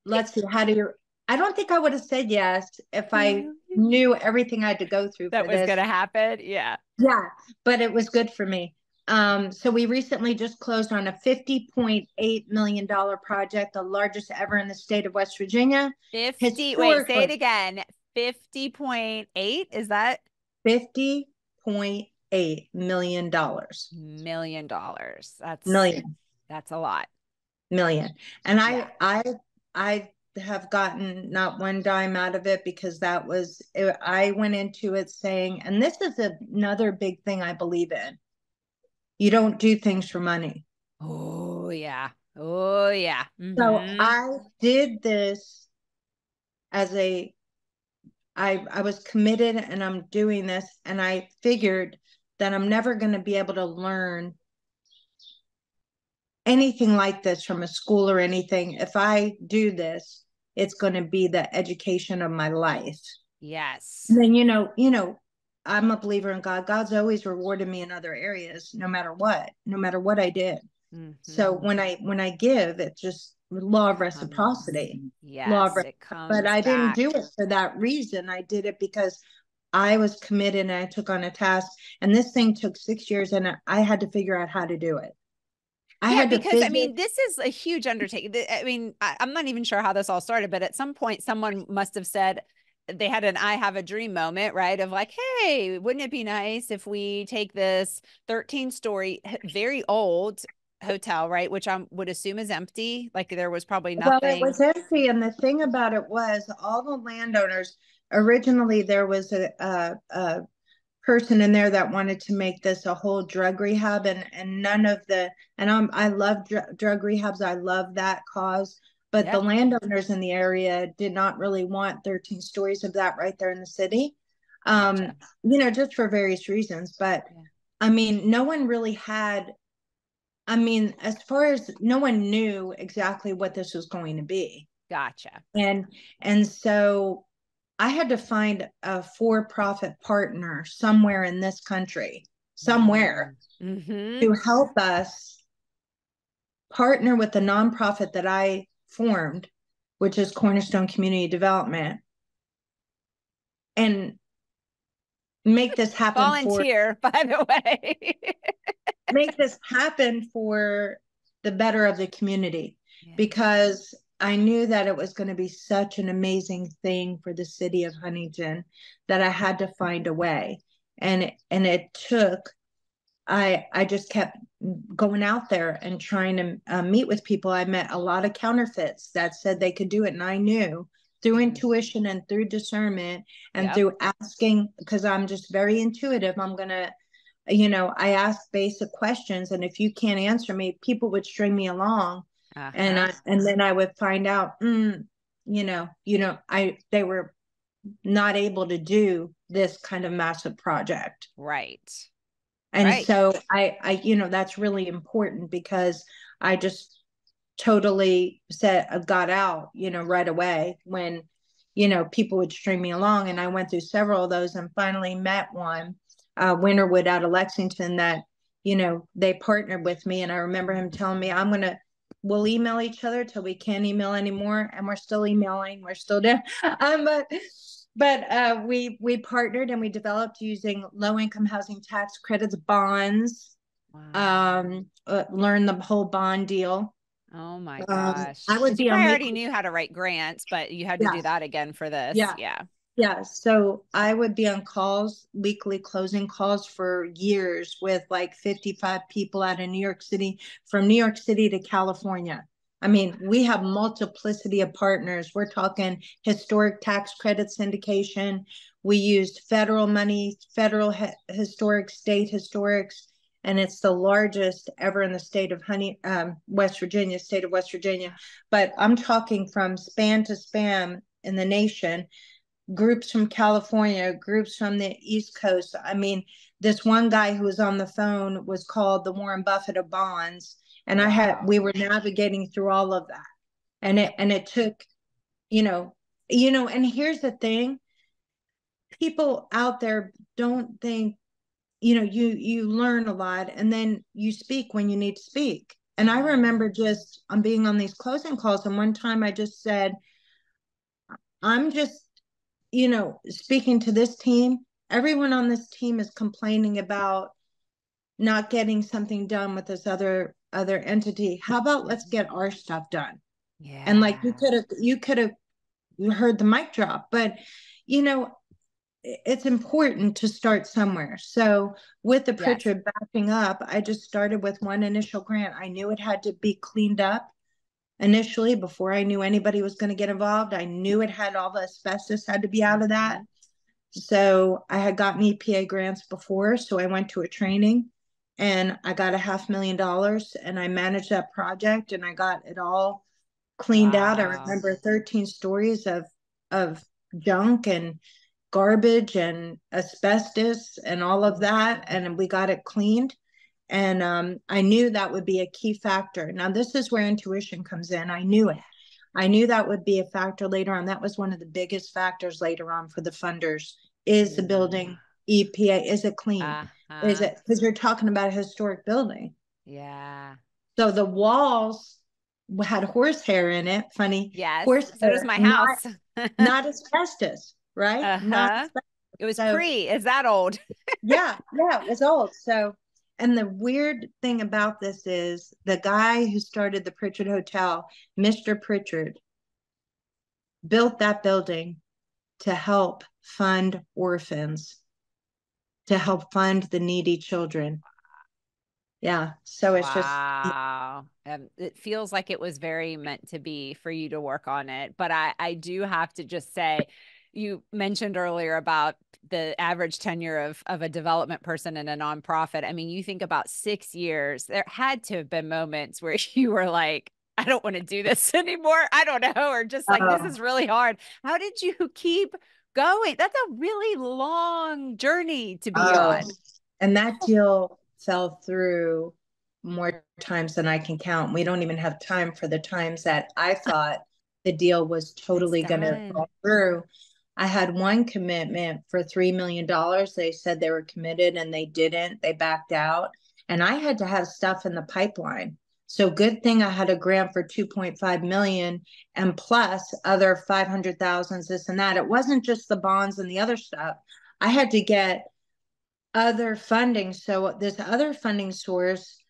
let's see, how do you, I don't think I would have said yes if I knew everything I had to go through That for was this. gonna happen. Yeah. Yeah, but it was good for me. So we recently just closed on a $50.8 million project, the largest ever in the state of West Virginia. 50, wait, say it Historically, again. 50.8, is that $50.8 million dollars? million That's a lot. million. And Yeah. I have gotten not one dime out of it because I went into it saying, and this is another big thing I believe in. You don't do things for money. Oh yeah. Oh yeah. So Mm-hmm. I did this as I was committed, and I'm doing this, and I figured that I'm never going to be able to learn anything like this from a school or anything. If I do this, it's going to be the education of my life. Yes. And then, I'm a believer in God. God's always rewarded me in other areas, no matter what I did. Mm-hmm. So when I give, it's just law of Comes. reciprocity, law of Yes, it reciprocity. But comes I didn't back. do it for that reason. I did it because I was committed and I took on a task. And this thing took 6 years, and I had to figure out how to do it. I Yeah, had to because I figure. mean, this is a huge undertaking. I mean, I'm not even sure how this all started, but at some point, someone must have said they had an I have a dream moment, right? Of like, hey, wouldn't it be nice if we take this 13-story, very old hotel, right? Which I would assume is empty. Like there was probably Well, it nothing. was empty, and the thing about it was all the landowners. Originally, there was a person in there that wanted to make this a whole drug rehab, and none of the and I love drug rehabs. I love that cause, but the Yeah, landowners in the area did not really want 13 stories of that right there in the city. gotcha. Just for various reasons. But Yeah, I mean, no one really had. I mean, as far as no one knew exactly what this was going to be. gotcha. And so I had to find a for-profit partner somewhere in this country, somewhere, Mm-hmm. to help us partner with the nonprofit that I formed, which is Cornerstone Community Development, and make this happen for Volunteer, by the way. the better of the community, Yeah. because I knew that it was going to be such an amazing thing for the city of Huntington that I had to find a way. And it took, I just kept going out there and trying to meet with people. I met a lot of counterfeits that said they could do it, and I knew through Mm. intuition and through discernment and Yep. through asking, because I'm just very intuitive. I ask basic questions, and if you can't answer me, people would string me along, Uh-huh. and then I would find out, I they were not able to do this kind of massive project. Right. And Right. so that's really important because I just totally got out, right away when, people would string me along. And I went through several of those and finally met one, Winterwood out of Lexington, that, they partnered with me. And I remember him telling me, we'll email each other till we can't email anymore. And we're still emailing. We're still doing, but we partnered and we developed using low income housing tax credits, bonds, Wow. learn the whole bond deal. Oh my I gosh. would Because you be on probably already weekly. knew how to write grants, but you had to do Yes. that again for this. Yeah. Yeah. Yeah. So I would be on calls, weekly closing calls for years with like 55 people out of New York City, from New York City to California. I mean, we have multiplicity of partners. We're talking historic tax credit syndication. We used federal money, federal historic, state historics, and it's the largest ever in the state of West Virginia, state of West Virginia. But I'm talking from span to span in the nation, groups from California, groups from the East Coast. I mean, this one guy who was on the phone was called the Warren Buffett of bonds. And Wow. we were navigating through all of that. And it took, and here's the thing, people out there don't think, you learn a lot and then you speak when you need to speak. And I Yeah. remember just being on these closing calls. And one time I just said, I'm just, speaking to this team. Everyone on this team is complaining about not getting something done with this other entity. How about let's get our stuff done? And like Yeah. you could have heard the mic drop, but you know, it's important to start somewhere. So with the Yes. Pritchard backing up, I just started with one initial grant. I knew it had to be cleaned up initially before I knew anybody was going to get involved. I knew it had all the asbestos had to be out of that. Mhm. So I had gotten EPA grants before. So I went to a training and I got $500,000 and I managed that project and I got it all cleaned out. I Wow. remember 13 stories of junk and garbage and asbestos and all of that. And we got it cleaned. And I knew that would be a key factor. Now, this is where intuition comes in. I knew it. I knew that would be a factor later on. That was one of the biggest factors later on for the funders. Is the building EPA? Is it clean? Is Uh-huh. it, because you're talking about a historic building. Yeah. So the walls had horsehair in it. Funny, Yes. So does horsehair, my not house. not asbestos, right? Not Uh-huh. asbestos. It was So is that old? yeah, it was old. So, and the weird thing about this is the guy who started the Pritchard Hotel, Mr. Pritchard, built that building to help fund orphans, to help fund the needy children. Yeah. So it's just, Wow. It feels like it was very meant to be for you to work on it. But I do have to just say, you mentioned earlier about the average tenure of a development person in a nonprofit. I mean, you think about 6 years, there had to have been moments where you were like, I don't want to do this anymore. I don't know. Or just like, this oh, is really hard. How did you keep going? That's a really long journey to be oh, on. and that deal fell through more times than I can count. We don't even have time for the times that I thought the deal was It's totally going to done. fall through. I had one commitment for $3 million. They said they were committed and they didn't. They backed out. And I had to have stuff in the pipeline. So good thing I had a grant for 2.5 million and plus other 500,000, this and that. It wasn't just the bonds and the other stuff. I had to get other funding. So this other funding source,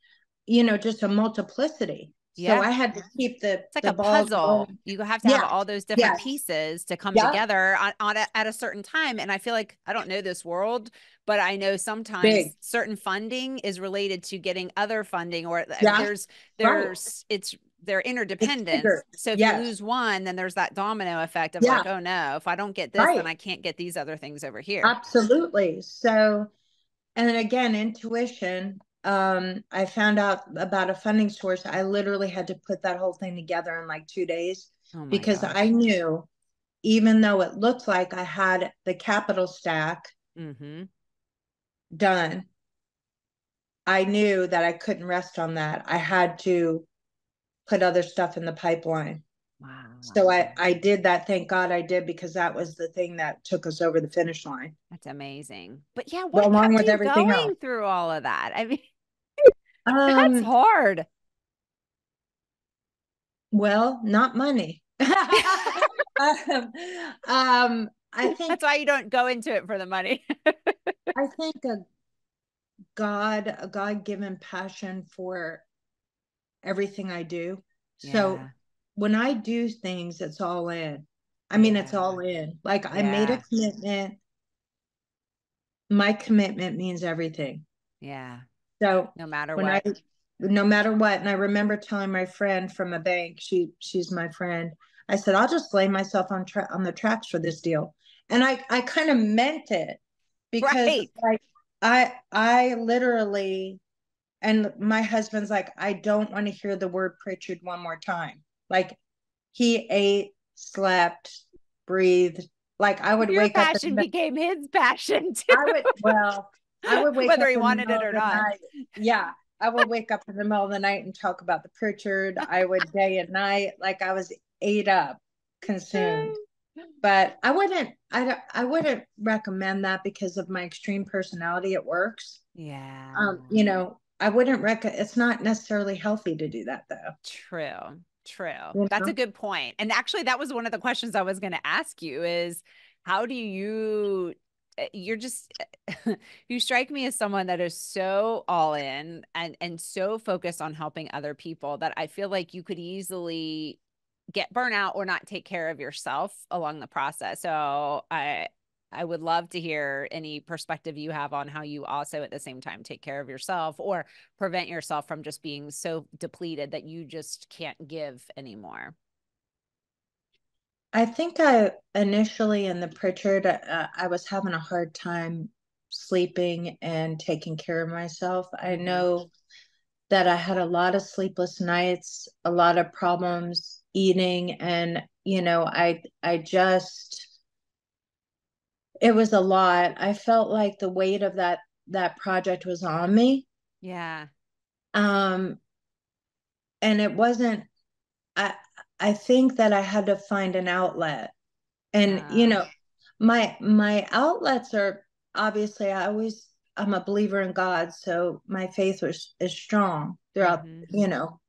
just a multiplicity. So Yeah. I had to keep the It's like the a balls puzzle. rolling. You have to have Yeah. all those different Yes. pieces to come Yeah. together at a certain time. And I feel like I don't know this world, but I know Big. sometimes certain funding is related to getting other funding, or Yeah. Right. they're It's interdependent. bigger. So if you Yes. lose one, then there's that domino effect of Yeah. like, oh no, if I don't get this, then Right. I can't get these other things over here. Absolutely. So, and then again, intuition. I found out about a funding source. I literally had to put that whole thing together in like 2 days Oh my because I gosh. knew even though it looked like I had the capital stack Mm-hmm. done, I knew that I couldn't rest on that. I had to put other stuff in the pipeline. So Wow. I did that. Thank God I did, because that was the thing that took us over the finish line, That's amazing. But yeah, what along kept with you everything else. going through all of that? I mean, that's Um, hard. well, not money. um, I think That's why you don't go into it for the money. I think a God-given passion for everything I do. So Yeah. when I do things, it's all in. I mean, it's Yeah. all in. Like, I made a Yeah. commitment. My commitment means everything. Yeah. So No matter when I, what. no matter what, and I remember telling my friend from a bank, she's my friend. I said, I'll just lay myself on the tracks for this deal. And I kind of meant it, because Right. like I literally, and my husband's like, I don't want to hear the word Pritchard one more time. Like, he ate, slept, breathed. Like, I would Your wake up passion became his passion I would, well, I would wake whether up he in the wanted middle it of or the not. night. Yeah, I would wake up in the middle of the night and talk about the Pritchard. I would day and night, like I was ate up, consumed. But I wouldn't recommend that because of my extreme personality. It works. Yeah. I wouldn't it's not necessarily healthy to do that though. True. True. You That's a know? good point. And actually, that was one of the questions I was going to ask you is how do you, you're just, you strike me as someone that is so all in and so focused on helping other people that I feel like you could easily get burnout or not take care of yourself along the process. So I would love to hear any perspective you have on how you also at the same time take care of yourself or prevent yourself from just being so depleted that you just can't give anymore. I think I initially in the Pritchard, I was having a hard time sleeping and taking care of myself. I Mm-hmm. know that I had a lot of sleepless nights, a lot of problems eating, and I just, it was a lot. I felt like the weight of that project was on me. Yeah. Um, and it wasn't, I I think that I had to find an outlet. And Uh, my outlets are, obviously, I'm a believer in God, so my faith is strong throughout, mm-hmm.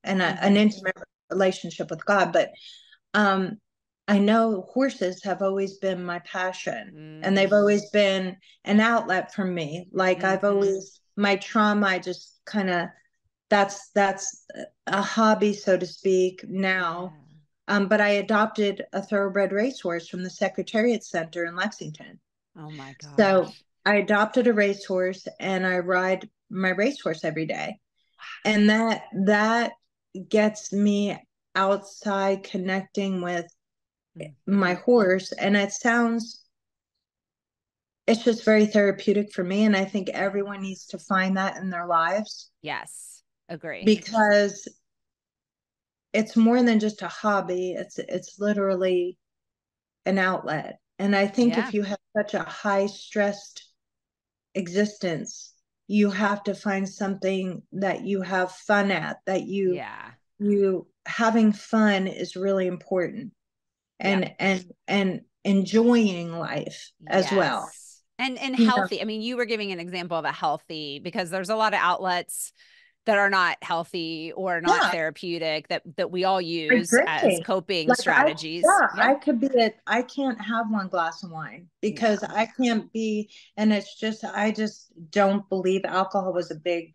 and an Mm-hmm. intimate relationship with God. But um I know horses have always been my passion, and they've Mm, always been an outlet for me. Like, I've mm-hmm. always, my trauma, I just kind of, that's a hobby, so to speak, now. Yeah. But I adopted a thoroughbred racehorse from the Secretariat Center in Lexington. Oh my So gosh. I adopted a racehorse, and I ride my racehorse every day. And that gets me outside, connecting with Mm-hmm. my horse. And it's just very therapeutic for me. And I think everyone Yeah. needs to find that in their lives, Yes. Agree. because it's more than just a hobby. It's literally an outlet. And I think Yeah. if you have such a high stressed existence, you have to find something that you have fun at, that Yeah. you having fun is really important, Yep. and enjoying life as well. Yes. And You know, healthy. I mean, you were giving an example of a healthy because there's a lot of outlets that are not healthy or not yeah, therapeutic that we all like use as drinking. coping Like, strategies. yeah, Yeah. I can't have one glass of wine because No. I can't be, and I just don't believe alcohol was a big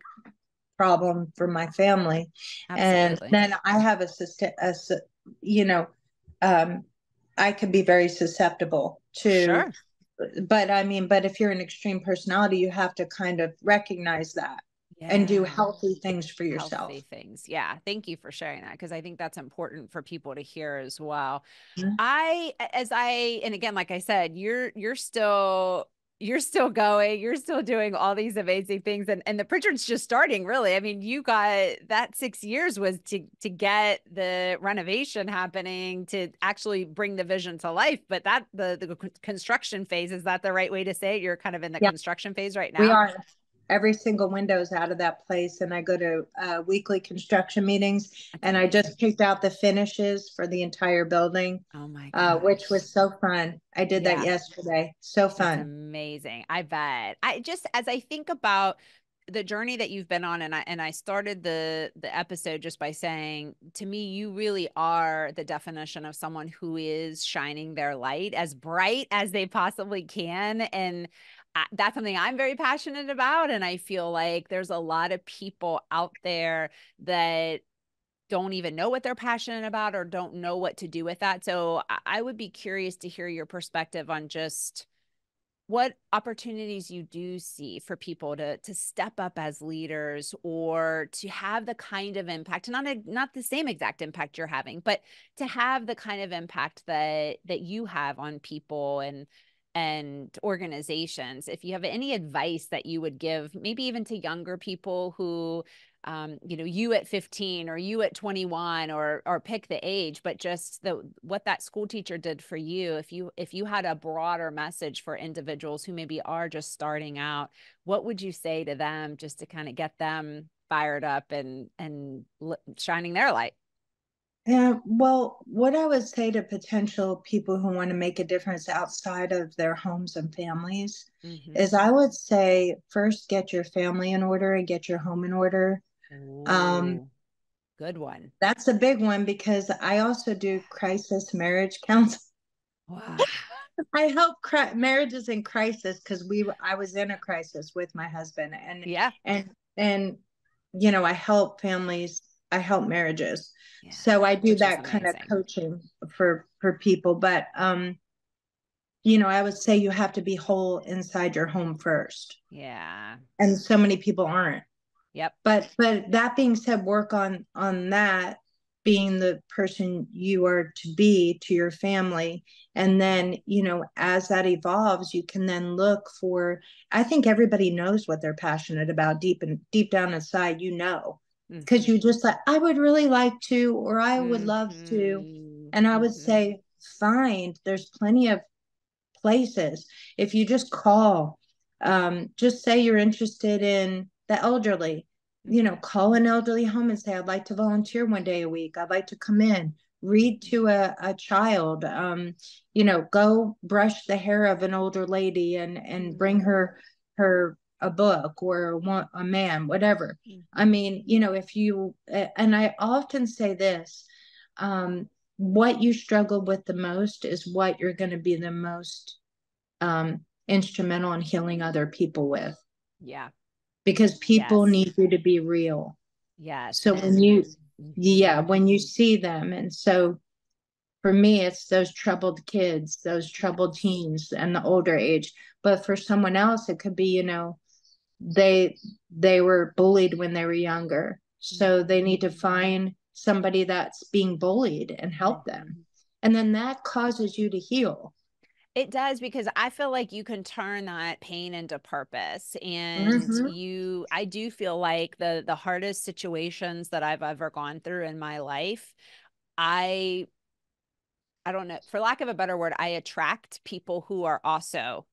problem for my family. And Absolutely. then I have a system, you know, um, I could be very susceptible to, Sure. but I mean, but if you're an extreme personality, you have to kind of recognize that and do Yeah. healthy things for yourself. Healthy things. Yeah. Thank you for sharing that because I think that's important for people to hear as well. Mhm. And again, like I said, you're still you're still going, you're still doing all these amazing things. And the Pritchard's just starting, really. I mean, you got that 6 years was to get the renovation happening, to actually bring the vision to life. But that the construction phase, is that the right way to say it? You're kind of in the Yeah, construction phase right we now. are. Every single window is out of that place, and I go to weekly construction meetings, That's and I just amazing. picked out the finishes for the entire building, Oh my which gosh. was so fun. I did that Yeah. yesterday. So That's fun. amazing. I bet. I just, as I think about the journey that you've been on, and I started the episode just by saying, to me, you really are the definition of someone who is shining their light as bright as they possibly can. And that's something I'm very passionate about. And I feel like there's a lot of people out there that don't even know what they're passionate about or don't know what to do with that. So I would be curious to hear your perspective on just what opportunities you do see for people to step up as leaders, or to have the kind of impact, not the same exact impact you're having, but to have the kind of impact that you have on people and organizations. If you have any advice that you would give, maybe even to younger people who, you at 15 or you at 21, or pick the age, but just what that school teacher did for you. If you had a broader message for individuals who maybe are just starting out, what would you say to them just to kind of get them fired up and shining their light? Yeah, well, what I would say to potential people who want to make a difference outside of their homes and families Mm-hmm. is I would say first get your family in order and get your home in order. Um, Ooh, good one. that's a big one because I also do crisis marriage counseling. Wow. I help marriages in crisis because I was in a crisis with my husband, Yeah. and I help families, I help marriages. Yeah. So I do Which is that kind of amazing. coaching for people, but I would say you have to be whole inside your home first. Yeah. And so many people aren't. Yep. But that being said, work on that, being the person you are to be to your family. And then, as that evolves, you can then look for, I think everybody knows what they're passionate about deep down inside, because Mm-hmm. you just like, I would really like to, or I would love to. Mm-hmm. And I would Mm-hmm. say, find, there's plenty of places. If you just call, just say you're interested in the elderly, Mm-hmm. call an elderly home and say, I'd like to volunteer one day a week. I'd like to come in, read to a child, go brush the hair of an older lady and bring Mm-hmm. her a book or a man, whatever. I Mm-hmm. mean, if you, and I often say this, what you struggle with the most is what you're going to be the most instrumental in healing other people with, Yeah. because people Yes. need you to be real. Yes. So Mhm. when you see them, and so for me, it's those troubled kids, those troubled Yes. teens, and the older age. But for someone else, it could be, they they were bullied when they were younger, so they Mhm. need to find somebody that's being bullied and help them, Mhm. and then that causes you to heal. It does, because I feel like you can turn that pain into purpose. And Mm-hmm. I do feel like the hardest situations that I've ever gone through in my life, I I don't know, for lack of a better word, I attract people who are also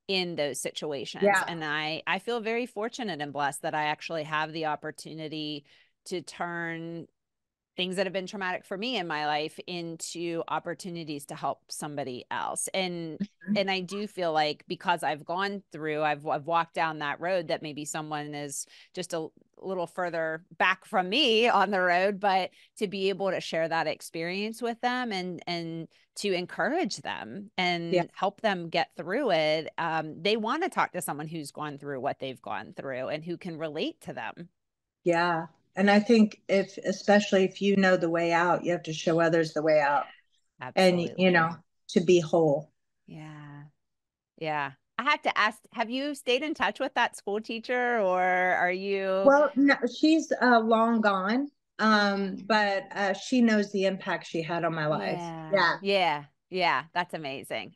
in those situations. Yeah. And I feel very fortunate and blessed that I actually have the opportunity to turn things that have been traumatic for me in my life into opportunities to help somebody else. And I do feel like, because I've gone through, I've walked down that road, that maybe someone is just a little further back from me on the road, but to be able to share that experience with them, and to encourage them Yeah. and help them get through it. They want to talk to someone who's gone through what they've gone through and who can relate to them. Yeah. And I think especially if you know the way out, you have to show others the way out, and, Absolutely. to be whole. Yeah. Yeah. I have to ask, have you stayed in touch with that school teacher, or are you? Well, no, she's long gone, Oh, but she knows the impact she had on my life. yeah. Yeah. Yeah. Yeah. That's amazing.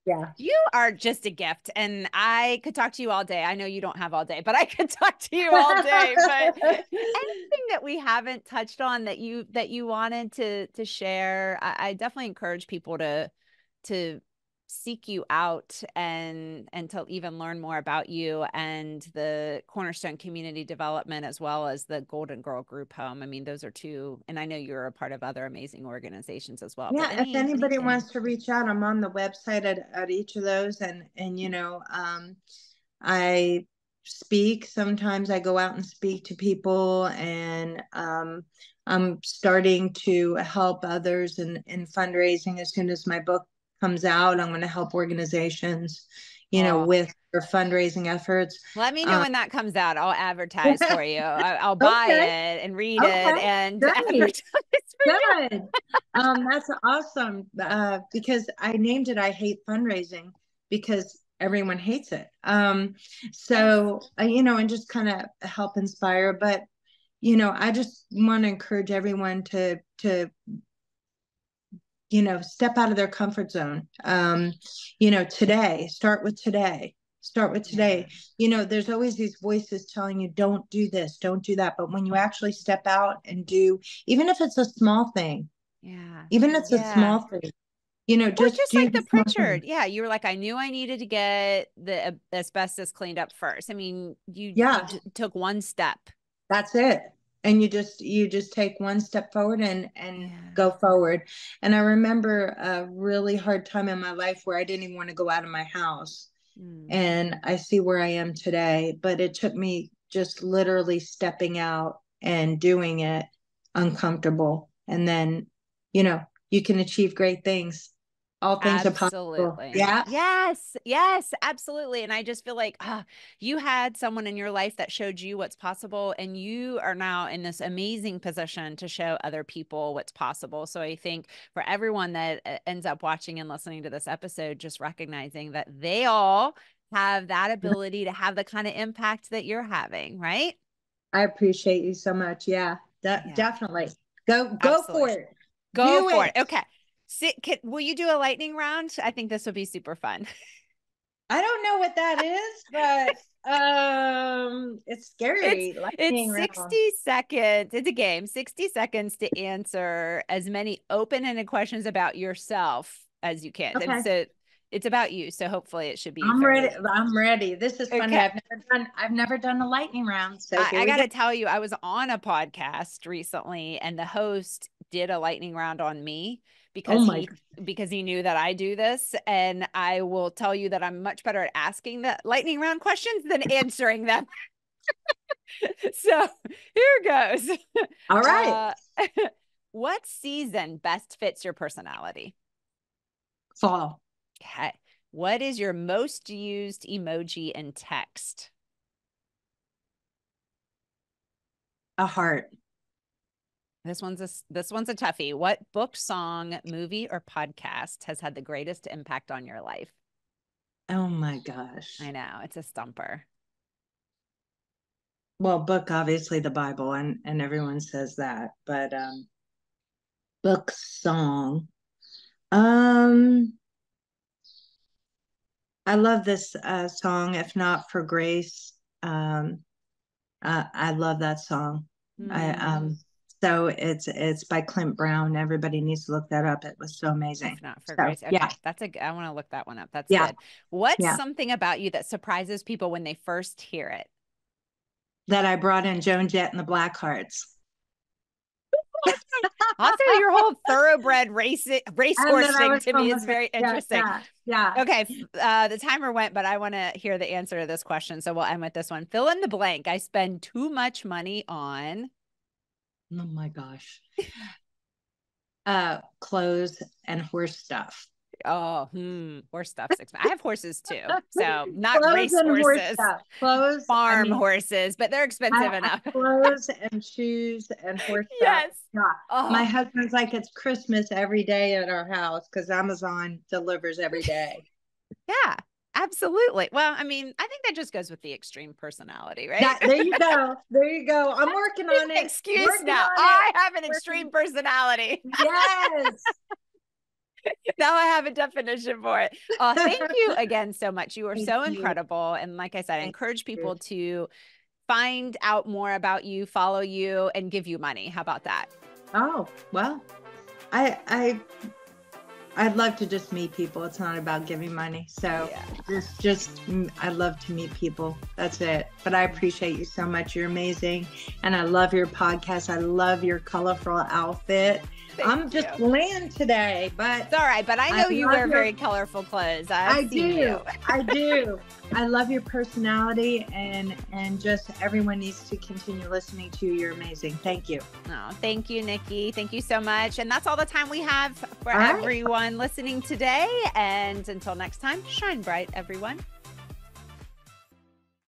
Yeah. You are just a gift, and I could talk to you all day. I know you don't have all day, but I could talk to you all day. But anything that we haven't touched on that you wanted to share, I definitely encourage people to seek you out and to even learn more about you and the Cornerstone Community Development, as well as the Golden Girl Group Home. I mean, those are two, and I know you're a part of other amazing organizations as well. But Yeah, if anybody anything. wants to reach out, I'm on the website at each of those, and I speak. Sometimes I go out and speak to people, and I'm starting to help others in fundraising. As soon as my book comes out, I'm going to help organizations, Oh, with their fundraising efforts. let me know Um, when that comes out. I'll advertise for you. I'll buy okay, it and read it okay, and great. advertise for you. Good. That's awesome. Because I named it I Hate Fundraising because everyone hates it. Yes. And just kind of help inspire. But, I just want to encourage everyone to step out of their comfort zone. Today, start with today. Start with Yeah. today. There's always these voices telling you, don't do this, don't do that. But when you actually step out and do, even if it's a small thing, Yeah. even if it's a Yeah. small thing, Well, just just do like the the small thing. Pritchard. Yeah. You were like, I knew I needed to get the asbestos cleaned up first. I mean, you Yeah, took one step. that's it. And you just take one step forward and Yeah. go forward. And I remember a really hard time in my life where I didn't even want to go out of my house. Mm. And I see where I am today, but it took me just literally stepping out and doing it uncomfortable. And then, you know, you can achieve great things. All things are possible. Absolutely. Yeah. Yes. Yes, absolutely. And I just feel like you had someone in your life that showed you what's possible, and you are now in this amazing position to show other people what's possible. So I think for everyone that ends up watching and listening to this episode, just recognizing that they all have that ability to have the kind of impact that you're having, right? I appreciate you so much. Yeah, Yeah, definitely. Go for absolutely. it. Go Do for it. it. Okay. Will you do a lightning round? I think this would be super fun. I don't know what that is, but it's It's scary. it's Lightning round. 60 seconds. It's a game. 60 seconds to answer as many open-ended questions about yourself as you can. And Okay. so it's about you. So hopefully it should be I'm ready. fairly I'm ready. This is funny. okay. I've never done a lightning round. So here I we got go. to tell you, I was on a podcast recently, and the host did a lightning round on me Oh because my. he knew that I do this, and I will tell you that I'm much better at asking the lightning round questions than answering them. So here goes. All right. Uh, what season best fits your personality? Fall. Okay. What is your most used emoji in text? A heart. This one's a toughie. What book, song, movie, or podcast has had the greatest impact on your life? Oh my gosh. I know, it's a stumper. Well, book obviously the Bible, and everyone says that, but book song. Um, I love this song. If not for grace, I love that song. I Hmm. so it's by Clint Brown. Everybody needs to look that up. It was so amazing. If not for So grace. yeah, Okay. I want to look that one up. That's yeah, good. What's yeah. something about you that surprises people when they first hear it? That I brought in Joan Jett and the Blackhearts. Also, your whole thoroughbred And then racehorse I thing was to me is almost, very yeah, interesting. yeah, yeah. Okay, the timer went, but I want to hear the answer to this question, so we'll end with this one. Fill in the blank. I spend too much money on. Oh my gosh. Clothes and horse stuff. Oh, horse stuff's expensive. I have horses too, so not Clothes race and horse horses, stuff. Clothes, I farm mean, horses, but they're expensive I enough. clothes and shoes and horse stuff. Yes. Yeah. My Oh, husband's like, it's Christmas every day at our house because Amazon delivers every day. yeah, absolutely. Well, I mean, I think that just goes with the extreme personality, right? That there you go. There you go. I'm working Be on my it. excuse Working now. on it. I have an Working. extreme personality. Yes. Now I have a definition for it. Thank you again so much. You are so incredible. And like I said, I encourage people to find out more about you, follow you, and give you money. How about that? Oh, well, I'd love to just meet people. It's not about giving money. So I'd love to meet people. That's it. But I appreciate you so much. You're amazing. And I love your podcast. I love your colorful outfit. I'm just bland today, but it's all right. But I know you wear very colorful clothes. I do. I do. I love your personality, and just everyone needs to continue listening to you. You're amazing. Thank you. Oh, thank you, Nikki. Thank you so much. And that's all the time we have for everyone listening today. And until next time, shine bright, everyone.